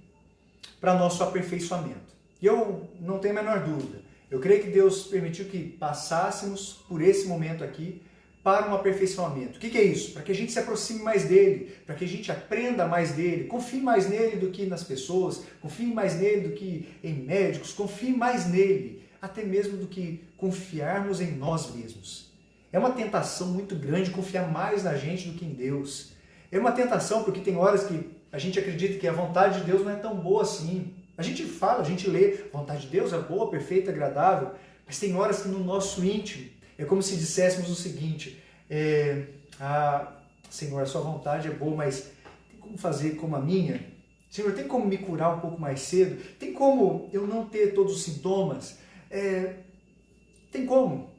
[SPEAKER 1] para nosso aperfeiçoamento. E eu não tenho a menor dúvida. Eu creio que Deus permitiu que passássemos por esse momento aqui para um aperfeiçoamento. O que é isso? Para que a gente se aproxime mais dele, para que a gente aprenda mais dele, confie mais nele do que nas pessoas, confie mais nele do que em médicos, confie mais nele, até mesmo do que confiarmos em nós mesmos. É uma tentação muito grande confiar mais na gente do que em Deus. É uma tentação porque tem horas que a gente acredita que a vontade de Deus não é tão boa assim. A gente fala, a gente lê, a vontade de Deus é boa, perfeita, agradável, mas tem horas que no nosso íntimo é como se disséssemos o seguinte, Senhor, a sua vontade é boa, mas tem como fazer como a minha? Senhor, tem como me curar um pouco mais cedo? Tem como eu não ter todos os sintomas? Tem como?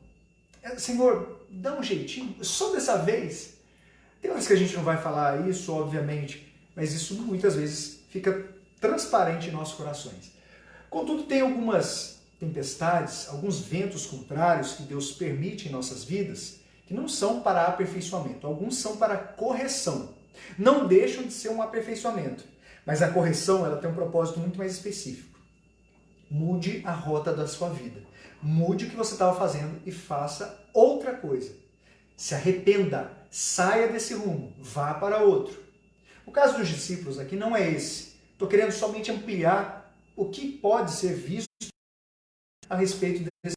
[SPEAKER 1] Senhor, dá um jeitinho, só dessa vez. Tem horas que a gente não vai falar isso, obviamente, mas isso muitas vezes fica transparente em nossos corações. Contudo, tem algumas tempestades, alguns ventos contrários que Deus permite em nossas vidas, que não são para aperfeiçoamento, alguns são para correção. Não deixam de ser um aperfeiçoamento, mas a correção ela tem um propósito muito mais específico. Mude a rota da sua vida. Mude o que você estava fazendo e faça outra coisa. Se arrependa, saia desse rumo, vá para outro. O caso dos discípulos aqui não é esse. Estou querendo somente ampliar o que pode ser visto a respeito dessas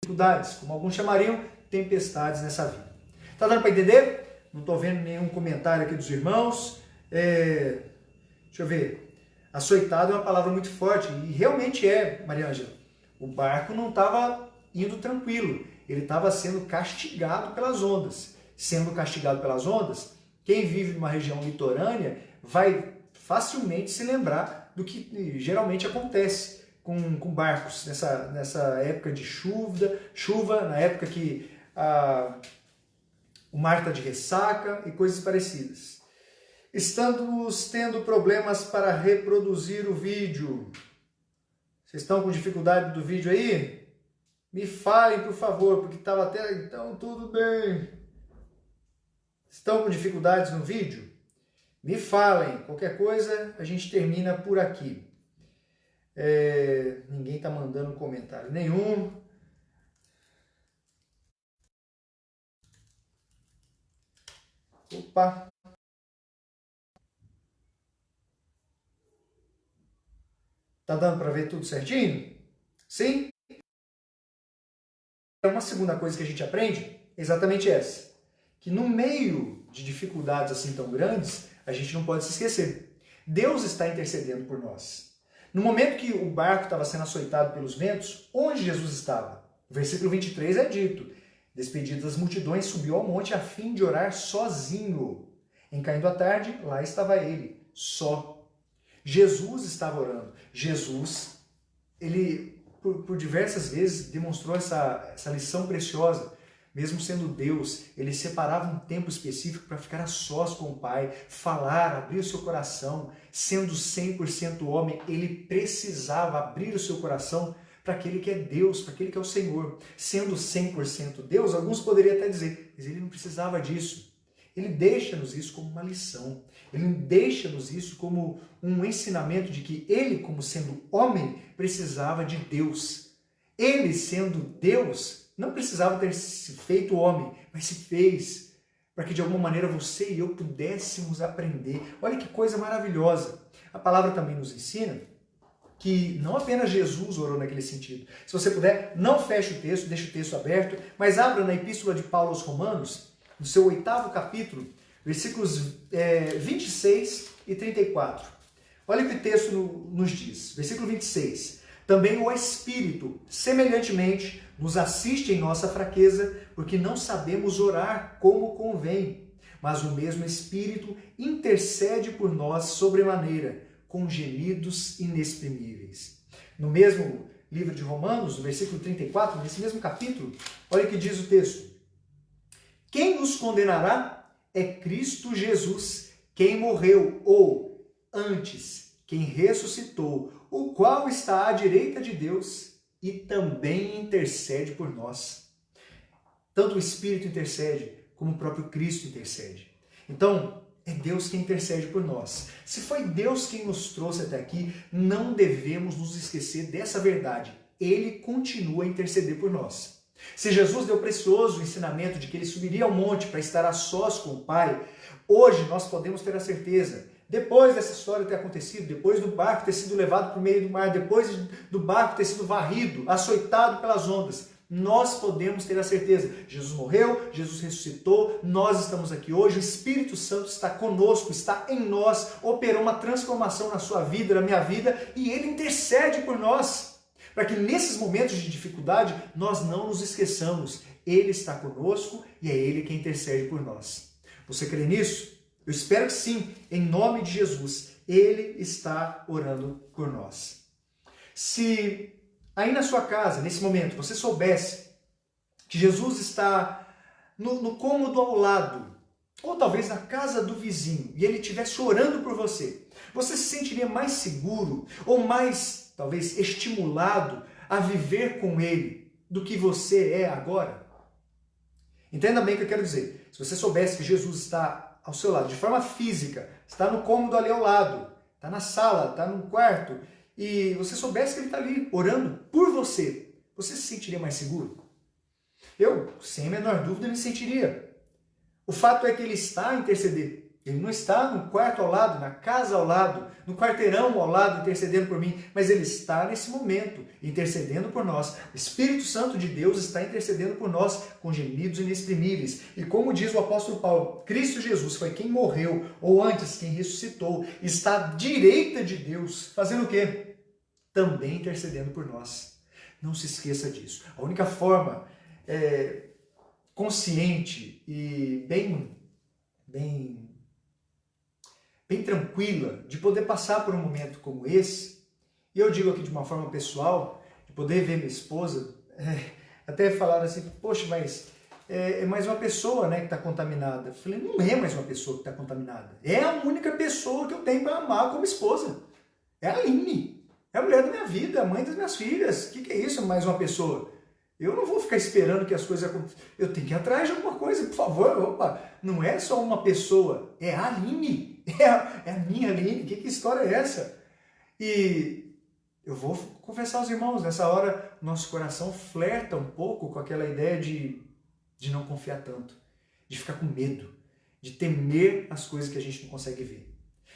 [SPEAKER 1] dificuldades, como alguns chamariam, tempestades nessa vida. Está dando para entender? Não estou vendo nenhum comentário aqui dos irmãos. Deixa eu ver. Açoitado é uma palavra muito forte, e realmente é, Maria Ângela. O barco não estava indo tranquilo, ele estava sendo castigado pelas ondas. Sendo castigado pelas ondas, quem vive numa região litorânea vai facilmente se lembrar do que geralmente acontece com barcos nessa época de chuva, na época que o mar está de ressaca e coisas parecidas. Estamos tendo problemas para reproduzir o vídeo. Vocês estão com dificuldade do vídeo aí? Me falem, por favor, porque estava até então tudo bem. Estão com dificuldades no vídeo? Me falem. Qualquer coisa, a gente termina por aqui. Ninguém está mandando comentário nenhum. Opa! Tá dando para ver tudo certinho? Sim? Uma segunda coisa que a gente aprende é exatamente essa. Que no meio de dificuldades assim tão grandes, a gente não pode se esquecer. Deus está intercedendo por nós. No momento que o barco estava sendo açoitado pelos ventos, onde Jesus estava? O versículo 23 é dito: despedidas das multidões, subiu ao monte a fim de orar sozinho. Em caindo a tarde, lá estava ele, só. Jesus estava orando. Jesus, ele por diversas vezes demonstrou essa lição preciosa. Mesmo sendo Deus, ele separava um tempo específico para ficar a sós com o Pai, falar, abrir o seu coração. Sendo 100% homem, ele precisava abrir o seu coração para aquele que é Deus, para aquele que é o Senhor. Sendo 100% Deus, alguns poderiam até dizer, mas ele não precisava disso. Ele deixa-nos isso como uma lição. Ele deixa-nos isso como um ensinamento de que ele, como sendo homem, precisava de Deus. Ele, sendo Deus, não precisava ter se feito homem, mas se fez para que de alguma maneira você e eu pudéssemos aprender. Olha que coisa maravilhosa. A palavra também nos ensina que não apenas Jesus orou naquele sentido. Se você puder, não feche o texto, deixe o texto aberto, mas abra na Epístola de Paulo aos Romanos, no seu 8º capítulo, versículos 26 e 34. Olha o que o texto nos diz. Versículo 26. Também o Espírito, semelhantemente, nos assiste em nossa fraqueza, porque não sabemos orar como convém. Mas o mesmo Espírito intercede por nós sobremaneira, com gemidos inexprimíveis. No mesmo livro de Romanos, no versículo 34, nesse mesmo capítulo, olha o que diz o texto. Quem nos condenará é Cristo Jesus, quem morreu, ou, antes, quem ressuscitou, o qual está à direita de Deus e também intercede por nós. Tanto o Espírito intercede, como o próprio Cristo intercede. Então, é Deus quem intercede por nós. Se foi Deus quem nos trouxe até aqui, não devemos nos esquecer dessa verdade. Ele continua a interceder por nós. Se Jesus deu precioso ensinamento de que ele subiria ao monte para estar a sós com o Pai, hoje nós podemos ter a certeza, depois dessa história ter acontecido, depois do barco ter sido levado para o meio do mar, depois do barco ter sido varrido, açoitado pelas ondas, nós podemos ter a certeza, Jesus morreu, Jesus ressuscitou, nós estamos aqui hoje, o Espírito Santo está conosco, está em nós, operou uma transformação na sua vida, na minha vida, e ele intercede por nós, para que nesses momentos de dificuldade nós não nos esqueçamos, ele está conosco e é ele quem intercede por nós. Você crê nisso? Eu espero que sim, em nome de Jesus, ele está orando por nós. Se aí na sua casa, nesse momento, você soubesse que Jesus está no cômodo ao lado, ou talvez na casa do vizinho, e ele estivesse orando por você, você se sentiria mais seguro, ou mais, talvez, estimulado a viver com ele do que você é agora? Entenda bem o que eu quero dizer. Se você soubesse que Jesus está ao seu lado, de forma física, está no cômodo ali ao lado, está na sala, está no quarto, e você soubesse que ele está ali orando por você, você se sentiria mais seguro? Eu, sem a menor dúvida, me sentiria. O fato é que ele está a interceder. Ele não está no quarto ao lado, na casa ao lado, no quarteirão ao lado, intercedendo por mim, mas ele está nesse momento, intercedendo por nós. O Espírito Santo de Deus está intercedendo por nós com gemidos inexprimíveis. E como diz o apóstolo Paulo, Cristo Jesus foi quem morreu, ou antes, quem ressuscitou, está à direita de Deus, fazendo o quê? Também intercedendo por nós. Não se esqueça disso. A única forma consciente e bem tranquila de poder passar por um momento como esse, e eu digo aqui de uma forma pessoal, de poder ver minha esposa, até falaram assim, poxa, mas é mais uma pessoa, né, que está contaminada. Eu falei, não é mais uma pessoa que está contaminada, é a única pessoa que eu tenho para amar como esposa, é a Aline, é a mulher da minha vida, a mãe das minhas filhas. O que é isso, mais uma pessoa? Eu não vou ficar esperando que as coisas aconteçam. Eu tenho que ir atrás de alguma coisa, por favor. Opa, não é só uma pessoa, é a Aline. É a minha Aline. Que história é essa? E eu vou confessar aos irmãos, nessa hora, nosso coração flerta um pouco com aquela ideia de não confiar tanto, de ficar com medo, de temer as coisas que a gente não consegue ver,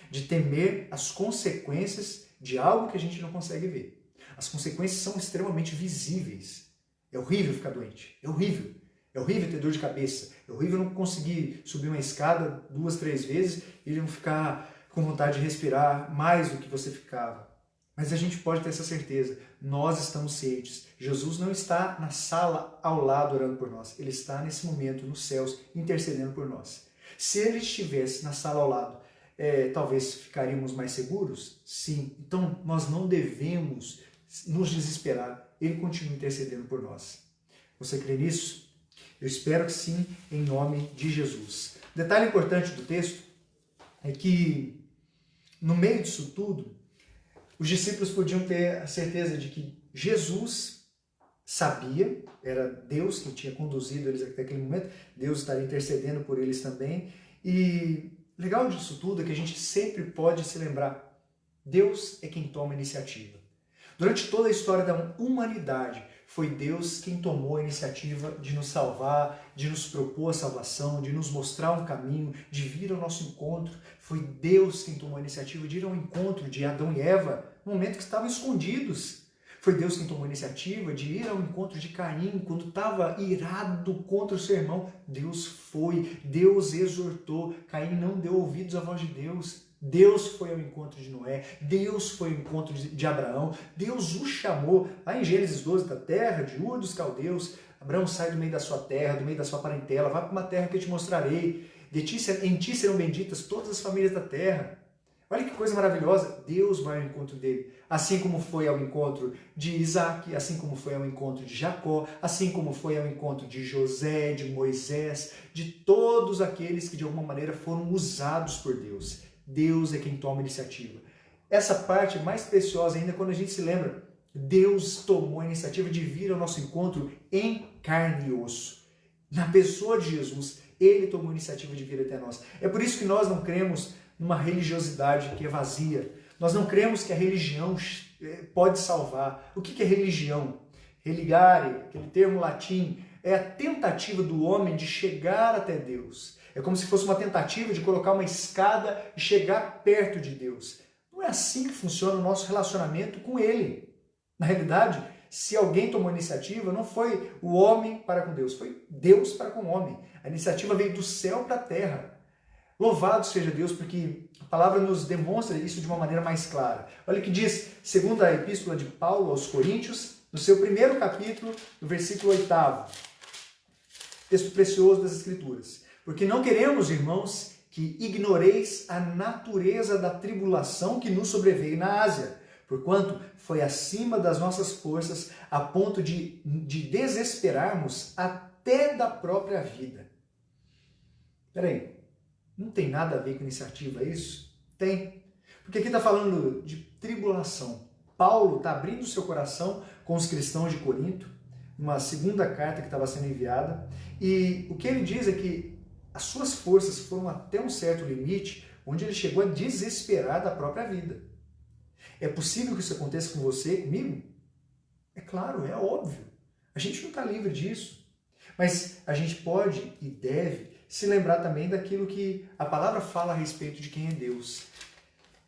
[SPEAKER 1] de temer as consequências de algo que a gente não consegue ver. As consequências são extremamente visíveis. É horrível ficar doente, é horrível. É horrível ter dor de cabeça, é horrível não conseguir subir uma escada 2, 3 vezes e não ficar com vontade de respirar mais do que você ficava. Mas a gente pode ter essa certeza, nós estamos cientes. Jesus não está na sala ao lado orando por nós, ele está nesse momento nos céus intercedendo por nós. Se ele estivesse na sala ao lado, talvez ficaríamos mais seguros? Sim. Então, nós não devemos nos desesperar. Ele continua intercedendo por nós. Você crê nisso? Eu espero que sim, em nome de Jesus. Detalhe importante do texto é que, no meio disso tudo, os discípulos podiam ter a certeza de que Jesus sabia, era Deus que tinha conduzido eles até aquele momento, Deus estaria intercedendo por eles também. E legal disso tudo é que a gente sempre pode se lembrar, Deus é quem toma a iniciativa. Durante toda a história da humanidade, foi Deus quem tomou a iniciativa de nos salvar, de nos propor a salvação, de nos mostrar um caminho, de vir ao nosso encontro. Foi Deus quem tomou a iniciativa de ir ao encontro de Adão e Eva, no momento que estavam escondidos. Foi Deus quem tomou a iniciativa de ir ao encontro de Caim, quando estava irado contra o seu irmão. Deus foi, Deus exortou. Caim não deu ouvidos à voz de Deus. Deus foi ao encontro de Noé, Deus foi ao encontro de Abraão, Deus o chamou, lá em Gênesis 12, da terra de Ur dos Caldeus. Abraão, sai do meio da sua terra, do meio da sua parentela, vá para uma terra que eu te mostrarei, em ti serão benditas todas as famílias da terra. Olha que coisa maravilhosa, Deus vai ao encontro dele, assim como foi ao encontro de Isaac, assim como foi ao encontro de Jacó, assim como foi ao encontro de José, de Moisés, de todos aqueles que de alguma maneira foram usados por Deus. Deus é quem toma a iniciativa. Essa parte mais preciosa ainda quando a gente se lembra, Deus tomou a iniciativa de vir ao nosso encontro em carne e osso. Na pessoa de Jesus, Ele tomou a iniciativa de vir até nós. É por isso que nós não cremos numa religiosidade que é vazia. Nós não cremos que a religião pode salvar. O que é religião? Religare, aquele termo latim, é a tentativa do homem de chegar até Deus. É como se fosse uma tentativa de colocar uma escada e chegar perto de Deus. Não é assim que funciona o nosso relacionamento com Ele. Na realidade, se alguém tomou a iniciativa, não foi o homem para com Deus, foi Deus para com o homem. A iniciativa veio do céu para a terra. Louvado seja Deus, porque a palavra nos demonstra isso de uma maneira mais clara. Olha o que diz, segundo a epístola de Paulo aos Coríntios, no seu primeiro capítulo, no versículo 8º. Texto precioso das Escrituras. Porque não queremos, irmãos, que ignoreis a natureza da tribulação que nos sobreveio na Ásia, porquanto foi acima das nossas forças, a ponto de desesperarmos até da própria vida. Peraí, não tem nada a ver com iniciativa isso? Tem. Porque aqui está falando de tribulação. Paulo está abrindo seu coração com os cristãos de Corinto, uma segunda carta que estava sendo enviada, e o que ele diz é que as suas forças foram até um certo limite, onde ele chegou a desesperar da própria vida. É possível que isso aconteça com você, comigo? É claro, é óbvio. A gente não está livre disso. Mas a gente pode e deve se lembrar também daquilo que a palavra fala a respeito de quem é Deus.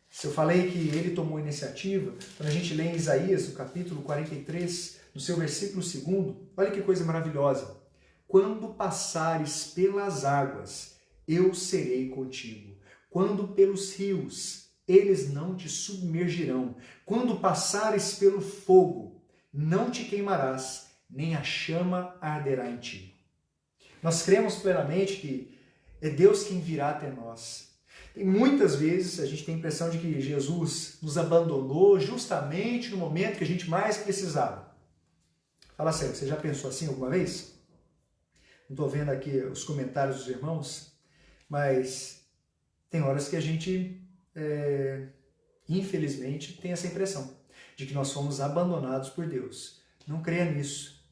[SPEAKER 1] Se eu falei que ele tomou a iniciativa, quando a gente lê em Isaías, no capítulo 43, no seu versículo 2, olha que coisa maravilhosa. Quando passares pelas águas, eu serei contigo. Quando pelos rios, eles não te submergirão. Quando passares pelo fogo, não te queimarás, nem a chama arderá em ti. Nós cremos plenamente que é Deus quem virá até nós. E muitas vezes a gente tem a impressão de que Jesus nos abandonou justamente no momento que a gente mais precisava. Fala sério, você já pensou assim alguma vez? Não estou vendo aqui os comentários dos irmãos, mas tem horas que a gente, infelizmente, tem essa impressão de que nós fomos abandonados por Deus. Não creia nisso.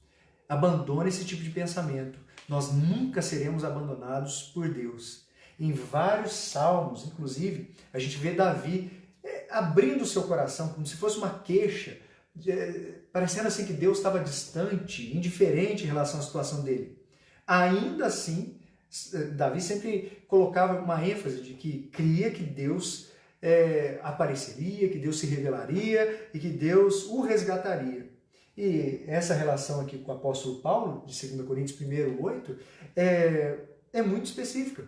[SPEAKER 1] Abandone esse tipo de pensamento. Nós nunca seremos abandonados por Deus. Em vários salmos, inclusive, a gente vê Davi abrindo o seu coração como se fosse uma queixa, parecendo assim que Deus estava distante, indiferente em relação à situação dele. Ainda assim, Davi sempre colocava uma ênfase de que cria que Deus apareceria, que Deus se revelaria e que Deus o resgataria. E essa relação aqui com o apóstolo Paulo, de 2 Coríntios 1:8, é muito específica.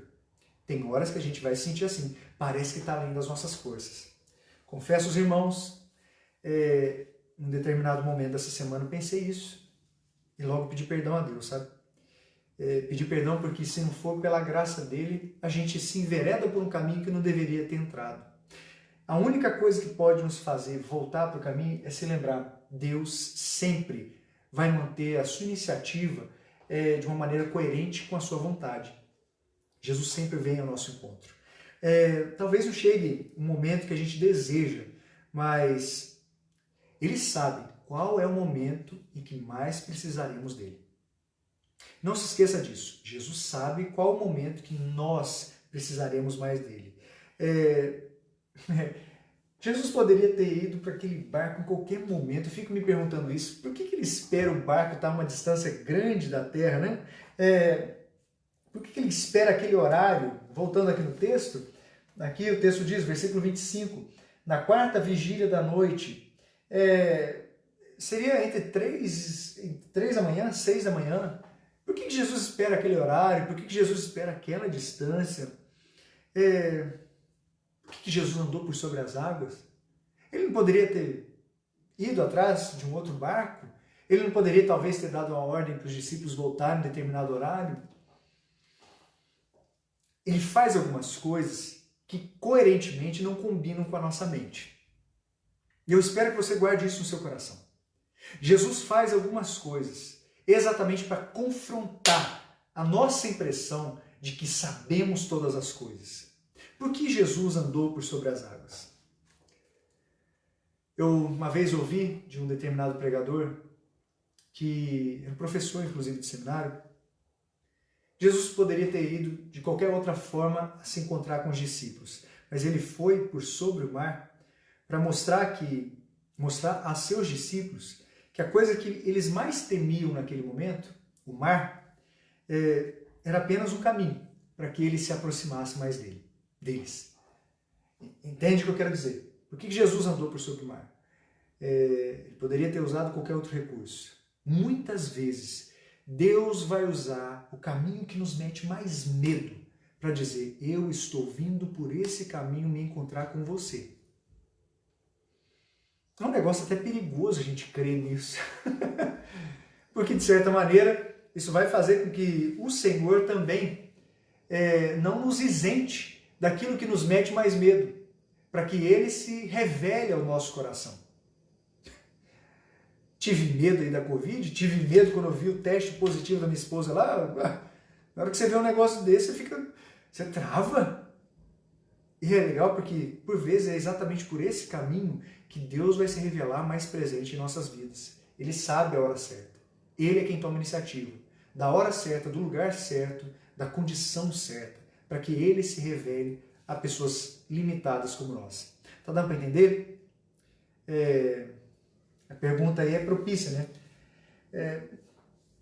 [SPEAKER 1] Tem horas que a gente vai se sentir assim, parece que está além das nossas forças. Confesso aos irmãos, em um determinado momento dessa semana pensei isso. E logo pedi perdão a Deus, sabe? pedir perdão porque se não for pela graça dele, a gente se envereda por um caminho que não deveria ter entrado. A única coisa que pode nos fazer voltar para o caminho é se lembrar, Deus sempre vai manter a sua iniciativa de uma maneira coerente com a sua vontade. Jesus sempre vem ao nosso encontro. Talvez não chegue um momento que a gente deseja, mas Ele sabe qual é o momento em que mais precisaremos dele. Não se esqueça disso. Jesus sabe qual o momento que nós precisaremos mais dele. Jesus poderia ter ido para aquele barco em qualquer momento. Eu fico me perguntando isso. Por que ele espera o barco estar a uma distância grande da terra, né? Por que ele espera aquele horário? Voltando aqui no texto, aqui o texto diz, versículo 25, na quarta vigília da noite, seria entre 3 da manhã, 6 da manhã. Por que Jesus espera aquele horário? Por que Jesus espera aquela distância? Por que Jesus andou por sobre as águas? Ele não poderia ter ido atrás de um outro barco? Ele não poderia talvez ter dado uma ordem para os discípulos voltarem em determinado horário? Ele faz algumas coisas que coerentemente não combinam com a nossa mente. E eu espero que você guarde isso no seu coração. Jesus faz algumas coisas exatamente para confrontar a nossa impressão de que sabemos todas as coisas. Por que Jesus andou por sobre as águas? Eu uma vez ouvi de um determinado pregador, que era professor inclusive de seminário, Jesus poderia ter ido de qualquer outra forma a se encontrar com os discípulos, mas ele foi por sobre o mar para mostrar a seus discípulos que a coisa que eles mais temiam naquele momento, o mar, era apenas um caminho para que ele se aproximasse mais deles. Entende o que eu quero dizer? Por que Jesus andou por sobre o mar? Ele poderia ter usado qualquer outro recurso. Muitas vezes, Deus vai usar o caminho que nos mete mais medo para dizer, eu estou vindo por esse caminho me encontrar com você. É um negócio até perigoso a gente crer nisso. Porque, de certa maneira, isso vai fazer com que o Senhor também não nos isente daquilo que nos mete mais medo, para que Ele se revele ao nosso coração. Tive medo aí da Covid, tive medo quando eu vi o teste positivo da minha esposa lá. Na hora que você vê um negócio desse, você trava. E é legal porque, por vezes, é exatamente por esse caminho que Deus vai se revelar mais presente em nossas vidas. Ele sabe a hora certa. Ele é quem toma a iniciativa. Da hora certa, do lugar certo, da condição certa, para que Ele se revele a pessoas limitadas como nós. Tá dando para entender? A pergunta aí é propícia, né?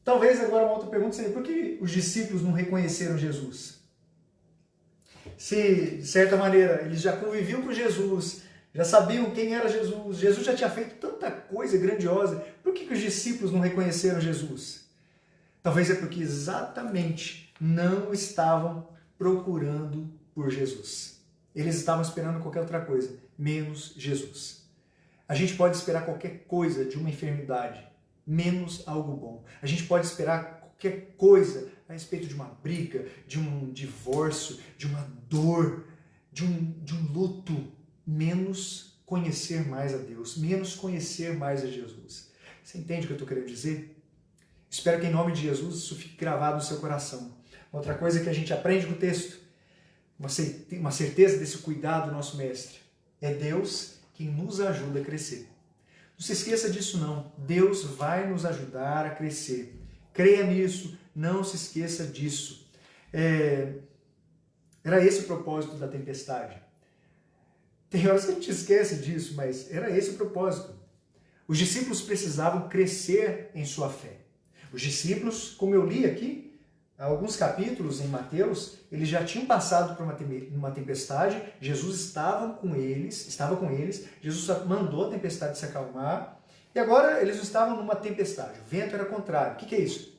[SPEAKER 1] Talvez agora uma outra pergunta seria, por que os discípulos não reconheceram Jesus? Se, de certa maneira, eles já conviviam com Jesus, já sabiam quem era Jesus, Jesus já tinha feito tanta coisa grandiosa, por que os discípulos não reconheceram Jesus? Talvez é porque exatamente não estavam procurando por Jesus. Eles estavam esperando qualquer outra coisa, menos Jesus. A gente pode esperar qualquer coisa de uma enfermidade, menos algo bom. A gente pode esperar qualquer coisa a respeito de uma briga, de um divórcio, de uma dor, de um luto, menos conhecer mais a Deus, menos conhecer mais a Jesus. Você entende o que eu estou querendo dizer? Espero que em nome de Jesus isso fique gravado no seu coração. Outra coisa que a gente aprende no texto, uma certeza desse cuidado do nosso mestre, é Deus quem nos ajuda a crescer. Não se esqueça disso não. Deus vai nos ajudar a crescer. Creia nisso, não se esqueça disso. Era esse o propósito da tempestade. Tem horas que a gente esquece disso, mas era esse o propósito. Os discípulos precisavam crescer em sua fé. Os discípulos, como eu li aqui, alguns capítulos em Mateus, eles já tinham passado por uma tempestade, Jesus estava com eles, Jesus mandou a tempestade se acalmar, e agora eles estavam numa tempestade, o vento era contrário. O que é isso?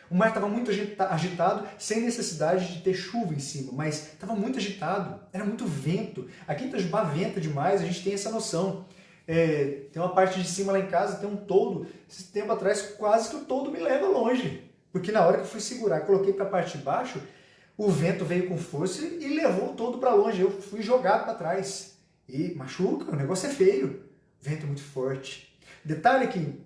[SPEAKER 1] O mar estava muito agitado, sem necessidade de ter chuva em cima, mas estava muito agitado, era muito vento. Aqui em Itajubá venta demais, a gente tem essa noção. Tem uma parte de cima lá em casa, tem um toldo, esse tempo atrás quase que o toldo me leva longe. Porque na hora que eu fui segurar, coloquei para a parte de baixo, o vento veio com força e levou todo para longe. Eu fui jogado para trás. E machuca, o negócio é feio. Vento muito forte. Detalhe que,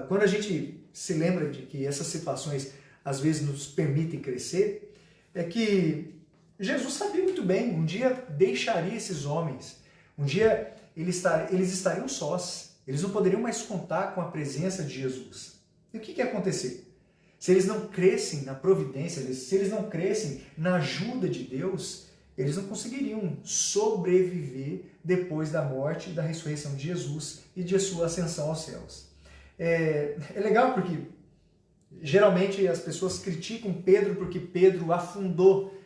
[SPEAKER 1] quando a gente se lembra de que essas situações às vezes nos permitem crescer, é que Jesus sabia muito bem, um dia deixaria esses homens. Um dia eles estariam sós. Eles não poderiam mais contar com a presença de Jesus. E o que ia acontecer? Se eles não crescem na providência, se eles não crescem na ajuda de Deus, eles não conseguiriam sobreviver depois da morte e da ressurreição de Jesus e de sua ascensão aos céus. É legal porque geralmente as pessoas criticam Pedro porque Pedro afundou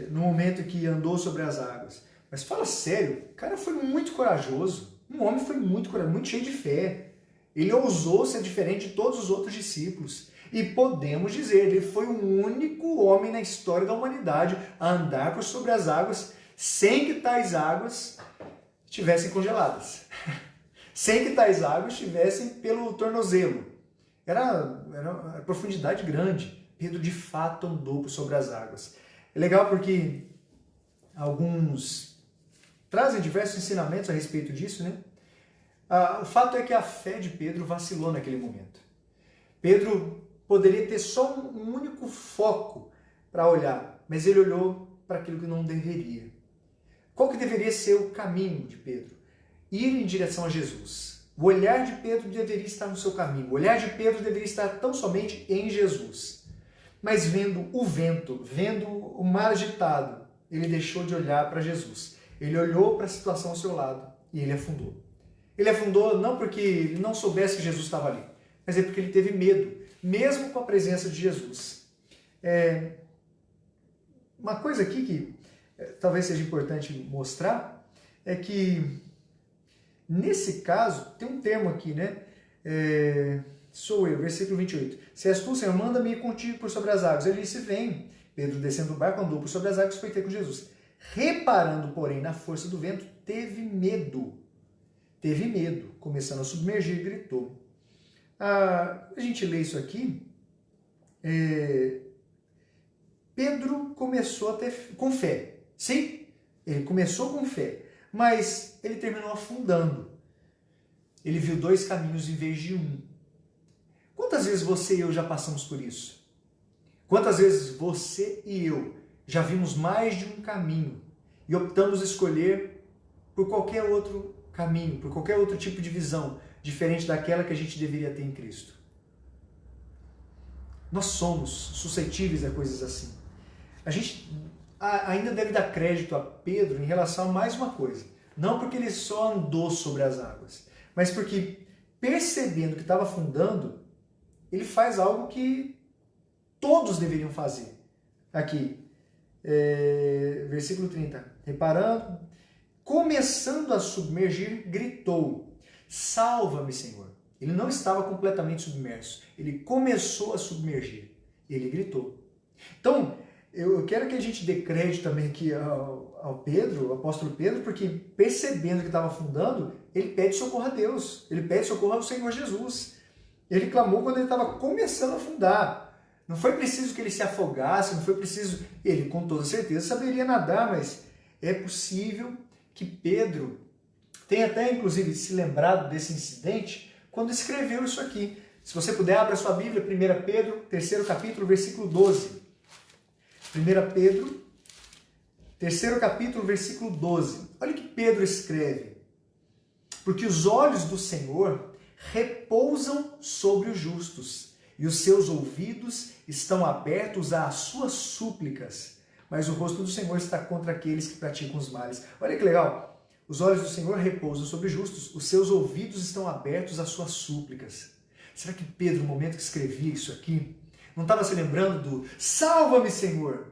[SPEAKER 1] no momento que andou sobre as águas. Mas fala sério, o cara foi muito corajoso. Um homem foi muito corajoso, muito cheio de fé. Ele ousou ser diferente de todos os outros discípulos. E podemos dizer, ele foi o único homem na história da humanidade a andar por sobre as águas sem que tais águas estivessem congeladas. Sem que tais águas estivessem pelo tornozelo. Era uma profundidade grande. Pedro de fato andou por sobre as águas. É legal porque alguns trazem diversos ensinamentos a respeito disso, né? O fato é que a fé de Pedro vacilou naquele momento. Pedro poderia ter só um único foco para olhar, mas ele olhou para aquilo que não deveria. Qual que deveria ser o caminho de Pedro? Ir em direção a Jesus. O olhar de Pedro deveria estar no seu caminho. O olhar de Pedro deveria estar tão somente em Jesus. Mas vendo o vento, vendo o mar agitado, ele deixou de olhar para Jesus. Ele olhou para a situação ao seu lado e ele afundou. Ele afundou não porque ele não soubesse que Jesus estava ali, mas é porque ele teve medo, mesmo com a presença de Jesus. Uma coisa aqui que talvez seja importante mostrar é que, nesse caso, tem um termo aqui, né? Sou eu, versículo 28. Se és tu, Senhor, manda-me ir contigo por sobre as águas. Ele disse, vem. Pedro, descendo do barco, andou por sobre as águas e foi ter com Jesus. Reparando, porém, na força do vento, teve medo. Teve medo, começando a submergir, e gritou. A gente lê isso aqui. Pedro começou com fé. Sim, ele começou com fé, mas ele terminou afundando. Ele viu dois caminhos em vez de um. Quantas vezes você e eu já passamos por isso? Quantas vezes você e eu já vimos mais de um caminho e optamos escolher por qualquer outro caminho, por qualquer outro tipo de visão, diferente daquela que a gente deveria ter em Cristo? Nós somos suscetíveis a coisas assim. A gente ainda deve dar crédito a Pedro em relação a mais uma coisa. Não porque ele só andou sobre as águas, mas porque, percebendo que estava afundando, ele faz algo que todos deveriam fazer. Aqui, versículo 30. Reparando, começando a submergir, gritou, salva-me, Senhor. Ele não estava completamente submerso. Ele começou a submergir. Ele gritou. Então, eu quero que a gente dê crédito também aqui ao Pedro, ao apóstolo Pedro, porque percebendo que estava afundando, ele pede socorro a Deus. Ele pede socorro ao Senhor Jesus. Ele clamou quando ele estava começando a afundar. Não foi preciso que ele se afogasse, não foi preciso... Ele, com toda certeza, saberia nadar, mas é possível que Pedro tenha até, inclusive, se lembrado desse incidente quando escreveu isso aqui. Se você puder, abra sua Bíblia, 1 Pedro, 3º capítulo, versículo 12. 1 Pedro, 3º capítulo, versículo 12. Olha o que Pedro escreve. Porque os olhos do Senhor repousam sobre os justos, e os seus ouvidos estão abertos às suas súplicas, mas o rosto do Senhor está contra aqueles que praticam os males. Olha que legal. Os olhos do Senhor repousam sobre os justos, os seus ouvidos estão abertos às suas súplicas. Será que Pedro, no momento que escrevia isso aqui, não estava se lembrando do salva-me, Senhor?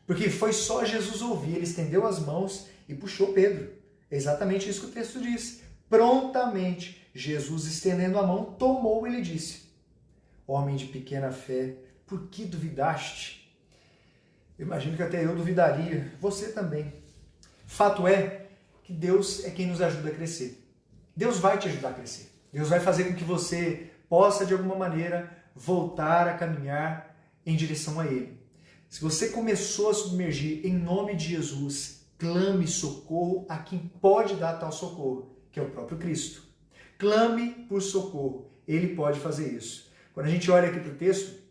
[SPEAKER 1] Porque foi só Jesus ouvir, ele estendeu as mãos e puxou Pedro. É exatamente isso que o texto diz. Prontamente, Jesus, estendendo a mão, tomou e lhe disse, homem de pequena fé, por que duvidaste? Eu imagino que até eu duvidaria, você também. Fato é que Deus é quem nos ajuda a crescer. Deus vai te ajudar a crescer. Deus vai fazer com que você possa, de alguma maneira, voltar a caminhar em direção a Ele. Se você começou a submergir, em nome de Jesus, clame socorro a quem pode dar tal socorro, que é o próprio Cristo. Clame por socorro, Ele pode fazer isso. Quando a gente olha aqui para o texto,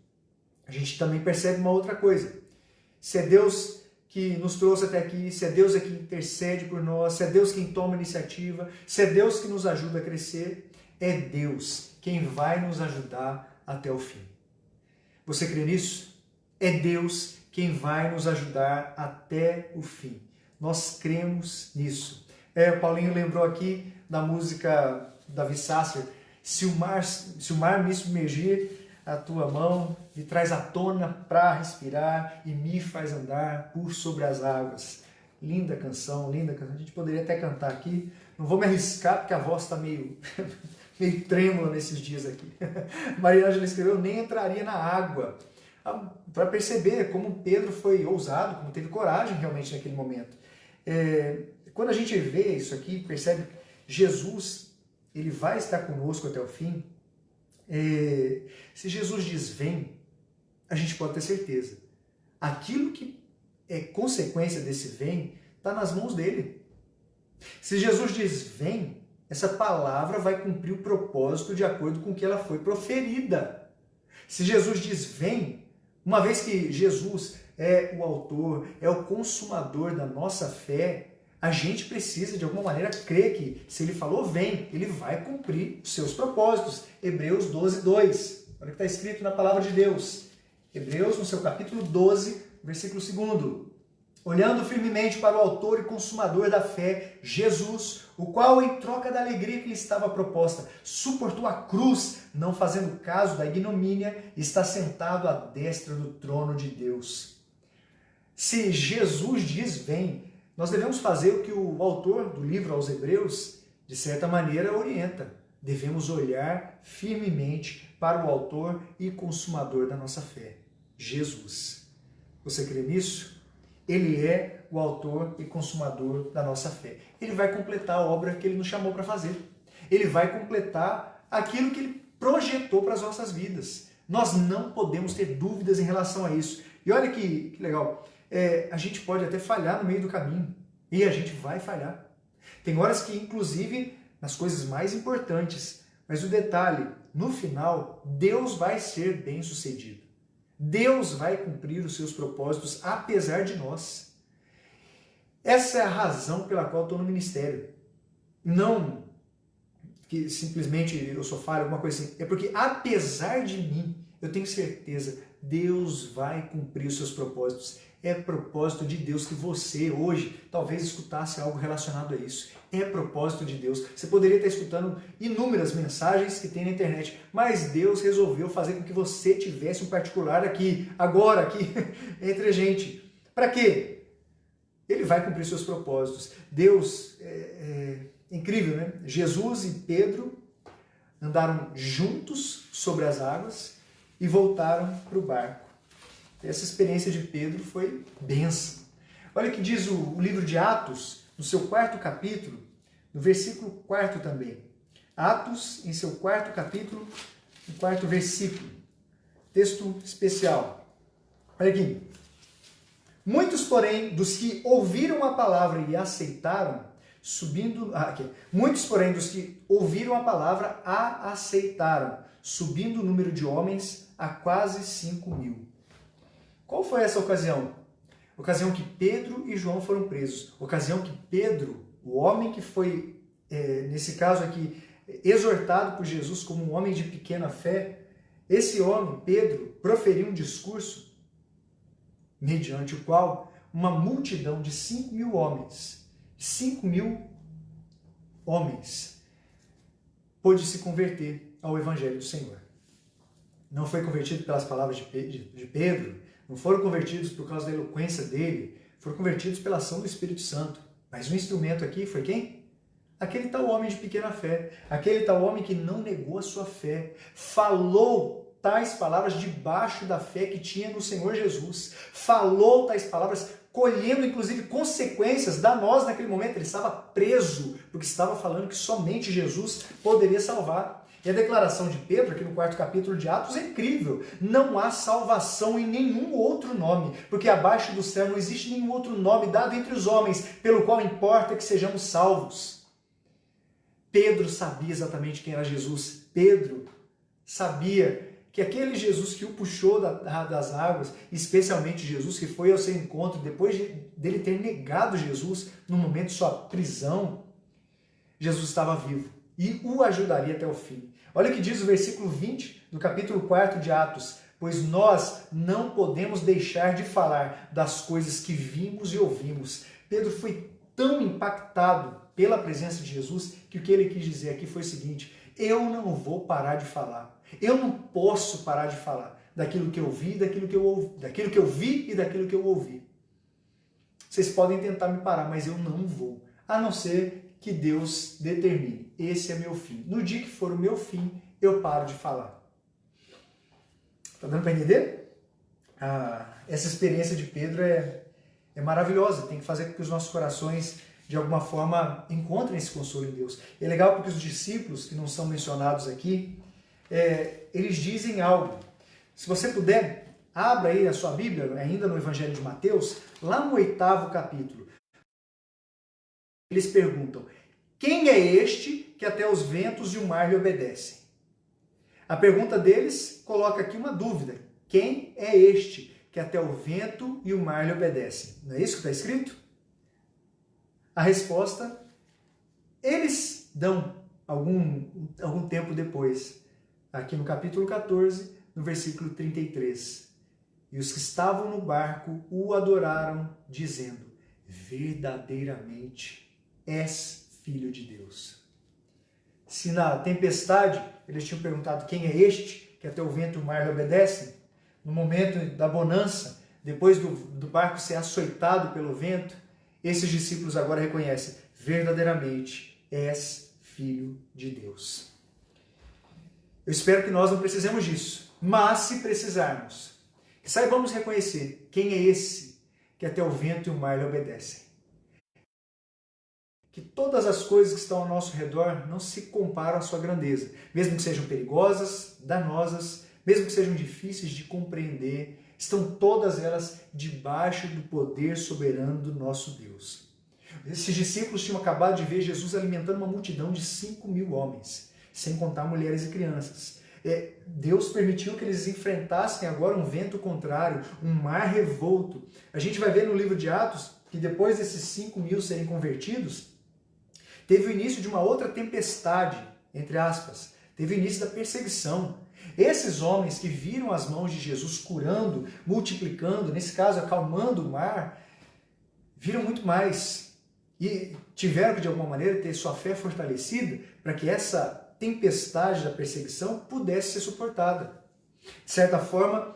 [SPEAKER 1] a gente também percebe uma outra coisa. Se é Deus que nos trouxe até aqui, se é Deus que intercede por nós, se é Deus quem toma iniciativa, se é Deus que nos ajuda a crescer, é Deus quem vai nos ajudar até o fim. Você crê nisso? É Deus quem vai nos ajudar até o fim. Nós cremos nisso. O Paulinho lembrou aqui da música Davi Sasser, se o mar me submergir, a tua mão me traz à tona para respirar e me faz andar por sobre as águas. Linda canção, linda canção. A gente poderia até cantar aqui. Não vou me arriscar porque a voz está meio trêmula nesses dias aqui. Maria Ângela escreveu, nem entraria na água. Para perceber como Pedro foi ousado, como teve coragem realmente naquele momento. Quando a gente vê isso aqui, percebe que Jesus, ele vai estar conosco até o fim. Se Jesus diz vem, a gente pode ter certeza. Aquilo que é consequência desse vem está nas mãos dele. Se Jesus diz vem, essa palavra vai cumprir o propósito de acordo com que ela foi proferida. Se Jesus diz vem, uma vez que Jesus é o autor, é o consumador da nossa fé, a gente precisa, de alguma maneira, crer que, se ele falou, vem, ele vai cumprir os seus propósitos. Hebreus 12, 2. Olha o que está escrito na palavra de Deus. Hebreus, no seu capítulo 12, versículo 2. Olhando firmemente para o autor e consumador da fé, Jesus, o qual, em troca da alegria que lhe estava proposta, suportou a cruz, não fazendo caso da ignomínia, e está sentado à destra do trono de Deus. Se Jesus diz, vem, nós devemos fazer o que o autor do livro aos Hebreus, de certa maneira, orienta. Devemos olhar firmemente para o autor e consumador da nossa fé, Jesus. Você crê nisso? Ele é o autor e consumador da nossa fé. Ele vai completar a obra que ele nos chamou para fazer. Ele vai completar aquilo que ele projetou para as nossas vidas. Nós não podemos ter dúvidas em relação a isso. E olha que legal. A gente pode até falhar no meio do caminho. E a gente vai falhar. Tem horas que, inclusive, nas coisas mais importantes. Mas o detalhe, no final, Deus vai ser bem-sucedido. Deus vai cumprir os seus propósitos, apesar de nós. Essa é a razão pela qual eu estou no ministério. Não que simplesmente eu sou falho, alguma coisa assim. É porque, apesar de mim, eu tenho certeza, Deus vai cumprir os seus propósitos. É propósito de Deus que você, hoje, talvez escutasse algo relacionado a isso. É propósito de Deus. Você poderia estar escutando inúmeras mensagens que tem na internet, mas Deus resolveu fazer com que você tivesse um particular aqui, agora, aqui, entre a gente. Para quê? Ele vai cumprir seus propósitos. Deus, é incrível, né? Jesus e Pedro andaram juntos sobre as águas e voltaram para o barco. Essa experiência de Pedro foi bênção. Olha o que diz o livro de Atos, no seu 4º capítulo, no versículo 4 também. Atos, em seu 4º capítulo, no 4º versículo. Texto especial. Olha aqui. Muitos, porém, dos que ouviram a palavra e aceitaram, Muitos, porém, dos que ouviram a palavra a aceitaram, subindo o número de homens a quase 5.000. Qual foi essa ocasião? Ocasião que Pedro e João foram presos. Ocasião que Pedro, o homem que foi, nesse caso aqui, exortado por Jesus como um homem de pequena fé, esse homem, Pedro, proferiu um discurso mediante o qual uma multidão de 5.000 homens, 5.000 homens, pôde se converter ao Evangelho do Senhor. Não foi convertido pelas palavras de Pedro, não foram convertidos por causa da eloquência dele, foram convertidos pela ação do Espírito Santo. Mas o instrumento aqui foi quem? Aquele tal homem de pequena fé, aquele tal homem que não negou a sua fé, falou tais palavras debaixo da fé que tinha no Senhor Jesus, falou tais palavras colhendo inclusive consequências danossas naquele momento. Ele estava preso porque estava falando que somente Jesus poderia salvar. E a declaração de Pedro, aqui no 4º capítulo de Atos, é incrível. Não há salvação em nenhum outro nome, porque abaixo do céu não existe nenhum outro nome dado entre os homens, pelo qual importa que sejamos salvos. Pedro sabia exatamente quem era Jesus. Pedro sabia que aquele Jesus que o puxou das águas, especialmente Jesus que foi ao seu encontro depois dele ter negado Jesus no momento de sua prisão, Jesus estava vivo e o ajudaria até o fim. Olha o que diz o versículo 20 do capítulo 4 de Atos: pois nós não podemos deixar de falar das coisas que vimos e ouvimos. Pedro foi tão impactado pela presença de Jesus que o que ele quis dizer aqui foi o seguinte: eu não vou parar de falar. Eu não posso parar de falar daquilo que eu vi, daquilo que eu ouvi, daquilo que eu vi e daquilo que eu ouvi. Vocês podem tentar me parar, mas eu não vou, a não ser que Deus determine. Esse é meu fim. No dia que for o meu fim, eu paro de falar. Tá dando para entender? Essa experiência de Pedro é maravilhosa. Tem que fazer com que os nossos corações, de alguma forma, encontrem esse consolo em Deus. É legal porque os discípulos, que não são mencionados aqui, eles dizem algo. Se você puder, abra aí a sua Bíblia, ainda no Evangelho de Mateus, lá no 8º capítulo. Eles perguntam: quem é este que até os ventos e o mar lhe obedecem? A pergunta deles coloca aqui uma dúvida. Quem é este que até o vento e o mar lhe obedecem? Não é isso que está escrito? A resposta, eles dão algum tempo depois. Aqui no capítulo 14, no versículo 33. E os que estavam no barco o adoraram, dizendo: verdadeiramente és filho de Deus. Se na tempestade eles tinham perguntado: quem é este que até o vento e o mar lhe obedecem? No momento da bonança, depois do barco ser açoitado pelo vento, esses discípulos agora reconhecem: verdadeiramente és filho de Deus. Eu espero que nós não precisemos disso, mas se precisarmos, que saibamos reconhecer quem é esse que até o vento e o mar lhe obedecem. Que todas as coisas que estão ao nosso redor não se comparam à sua grandeza, mesmo que sejam perigosas, danosas, mesmo que sejam difíceis de compreender, estão todas elas debaixo do poder soberano do nosso Deus. Esses discípulos tinham acabado de ver Jesus alimentando uma multidão de 5.000 homens, sem contar mulheres e crianças. Deus permitiu que eles enfrentassem agora um vento contrário, um mar revolto. A gente vai ver no livro de Atos que depois desses 5.000 serem convertidos, teve o início de uma outra tempestade, entre aspas, teve o início da perseguição. Esses homens que viram as mãos de Jesus curando, multiplicando, nesse caso acalmando o mar, viram muito mais e tiveram que de alguma maneira ter sua fé fortalecida para que essa tempestade da perseguição pudesse ser suportada. De certa forma,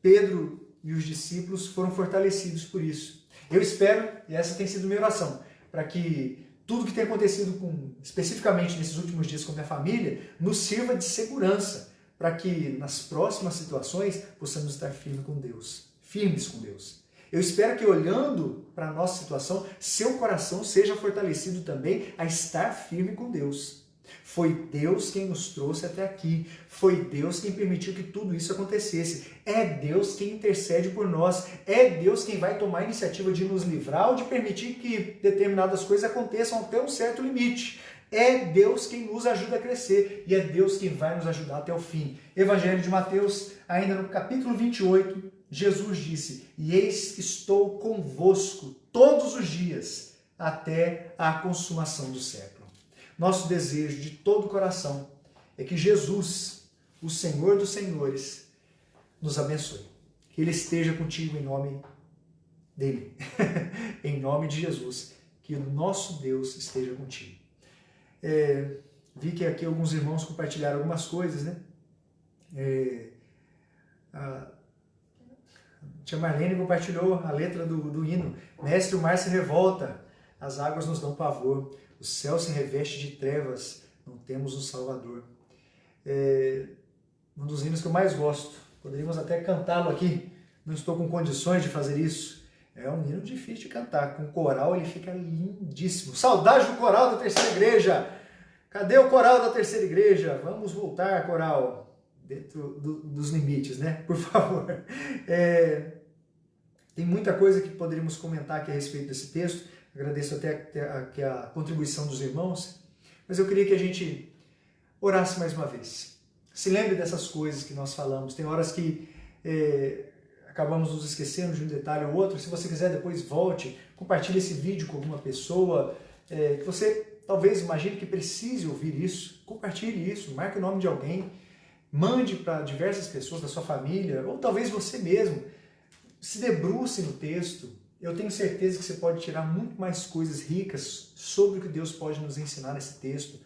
[SPEAKER 1] Pedro e os discípulos foram fortalecidos por isso. Eu espero, e essa tem sido minha oração, para que tudo que tem acontecido especificamente nesses últimos dias com a minha família nos sirva de segurança, para que nas próximas situações possamos estar firmes com Deus. Eu espero que, olhando para a nossa situação, seu coração seja fortalecido também a estar firme com Deus. Foi Deus quem nos trouxe até aqui. Foi Deus quem permitiu que tudo isso acontecesse. É Deus quem intercede por nós. É Deus quem vai tomar a iniciativa de nos livrar ou de permitir que determinadas coisas aconteçam até um certo limite. É Deus quem nos ajuda a crescer e é Deus quem vai nos ajudar até o fim. Evangelho de Mateus, ainda no capítulo 28, Jesus disse: e eis que estou convosco todos os dias até a consumação do século. Nosso desejo de todo o coração é que Jesus, o Senhor dos Senhores, nos abençoe. Que Ele esteja contigo em nome dEle. Em nome de Jesus. Que o nosso Deus esteja contigo. Vi que aqui alguns irmãos compartilharam algumas coisas, né? A tia Marlene compartilhou a letra do hino. Mestre, o mar se revolta, as águas nos dão pavor. O céu se reveste de trevas, não temos um Salvador. Um dos hinos que eu mais gosto. Poderíamos até cantá-lo aqui. Não estou com condições de fazer isso. É um hino difícil de cantar. Com coral ele fica lindíssimo. Saudade do coral da Terceira Igreja. Cadê o coral da terceira igreja? Vamos voltar, coral, dentro dos limites, né? Por favor. Tem muita coisa que poderíamos comentar aqui a respeito desse texto. Agradeço até a contribuição dos irmãos, mas eu queria que a gente orasse mais uma vez. Se lembre dessas coisas que nós falamos. Tem horas que acabamos nos esquecendo de um detalhe ou outro. Se você quiser, depois volte, compartilhe esse vídeo com alguma pessoa que você talvez imagine que precise ouvir isso. Compartilhe isso, marque o nome de alguém, mande para diversas pessoas da sua família, ou talvez você mesmo. Se debruce no texto. Eu tenho certeza que você pode tirar muito mais coisas ricas sobre o que Deus pode nos ensinar nesse texto.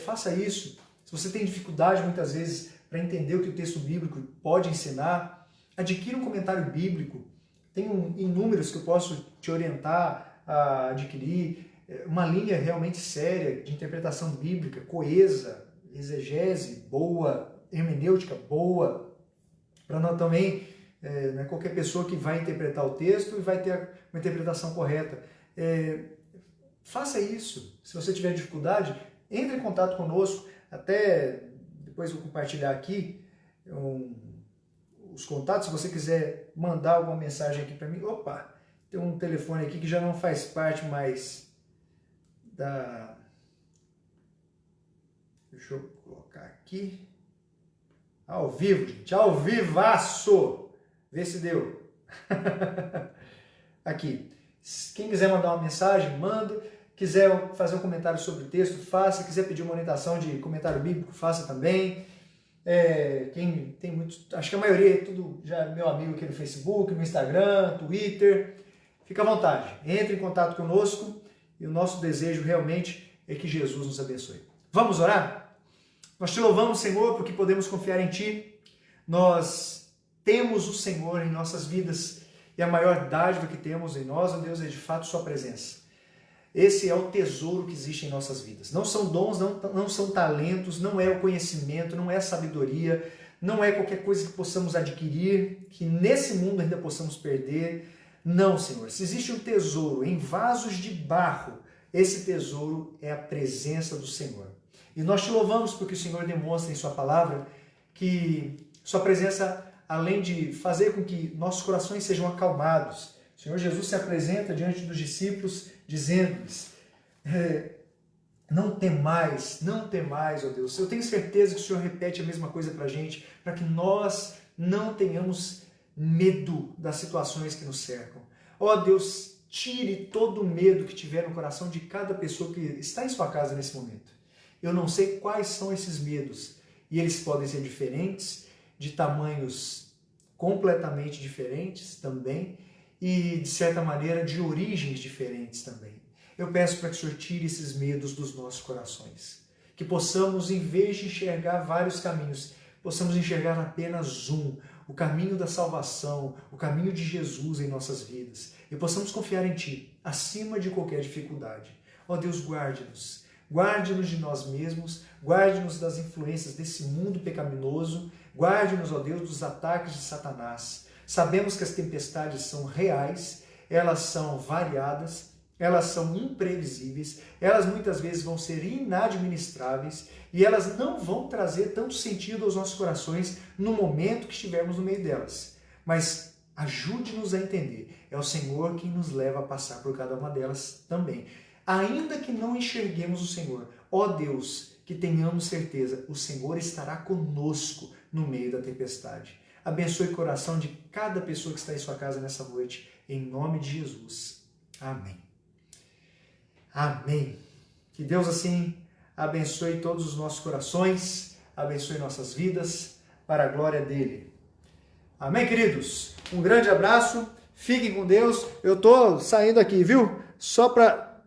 [SPEAKER 1] Faça isso. Se você tem dificuldade muitas vezes para entender o que o texto bíblico pode ensinar, adquira um comentário bíblico. Tem inúmeros que eu posso te orientar a adquirir. Uma linha realmente séria de interpretação bíblica, coesa, exegese boa, hermenêutica boa, para nós também, não é qualquer pessoa que vai interpretar o texto e vai ter uma interpretação correta. Faça isso. Se você tiver dificuldade, entre em contato conosco. Até depois vou compartilhar aqui os contatos. Se você quiser mandar alguma mensagem aqui para mim. Opa, tem um telefone aqui que já não faz parte mais da... Deixa eu colocar aqui. Ao vivo, gente. Ao vivaço. Vê se deu. Aqui. Quem quiser mandar uma mensagem, manda. Quiser fazer um comentário sobre o texto, faça. Quiser pedir uma orientação de comentário bíblico, faça também. Quem tem muitos, acho que a maioria é tudo já meu amigo aqui no Facebook, no Instagram, Twitter. Fica à vontade. Entre em contato conosco e o nosso desejo realmente é que Jesus nos abençoe. Vamos orar? Nós te louvamos, Senhor, porque podemos confiar em Ti. Nós temos o Senhor em nossas vidas e a maior dádiva que temos em nós, ó Deus, é de fato Sua presença. Esse é o tesouro que existe em nossas vidas. Não são dons, não são talentos, não é o conhecimento, não é a sabedoria, não é qualquer coisa que possamos adquirir, que nesse mundo ainda possamos perder. Não, Senhor. Se existe um tesouro em vasos de barro, esse tesouro é a presença do Senhor. E nós te louvamos porque o Senhor demonstra em Sua palavra que Sua presença, além de fazer com que nossos corações sejam acalmados, o Senhor Jesus se apresenta diante dos discípulos dizendo-lhes, não temais, ó Deus. Eu tenho certeza que o Senhor repete a mesma coisa para a gente, para que nós não tenhamos medo das situações que nos cercam. Ó Deus, tire todo o medo que tiver no coração de cada pessoa que está em sua casa nesse momento. Eu não sei quais são esses medos, e eles podem ser diferentes, de tamanhos completamente diferentes também, e, de certa maneira, de origens diferentes também. Eu peço para que o Senhor tire esses medos dos nossos corações. Que possamos, em vez de enxergar vários caminhos, possamos enxergar apenas um, o caminho da salvação, o caminho de Jesus em nossas vidas. E possamos confiar em Ti, acima de qualquer dificuldade. Ó Deus, guarde-nos. Guarde-nos de nós mesmos, guarde-nos das influências desse mundo pecaminoso, guarde-nos, ó Deus, dos ataques de Satanás. Sabemos que as tempestades são reais, elas são variadas, elas são imprevisíveis, elas muitas vezes vão ser inadministráveis e elas não vão trazer tanto sentido aos nossos corações no momento que estivermos no meio delas. Mas ajude-nos a entender, é o Senhor quem nos leva a passar por cada uma delas também. Ainda que não enxerguemos o Senhor, ó Deus, que tenhamos certeza, o Senhor estará conosco no meio da tempestade. Abençoe o coração de cada pessoa que está em sua casa nessa noite, em nome de Jesus. Amém. Amém. Que Deus assim abençoe todos os nossos corações, abençoe nossas vidas, para a glória dele. Amém, queridos? Um grande abraço, fiquem com Deus. Eu estou saindo aqui, viu? Só para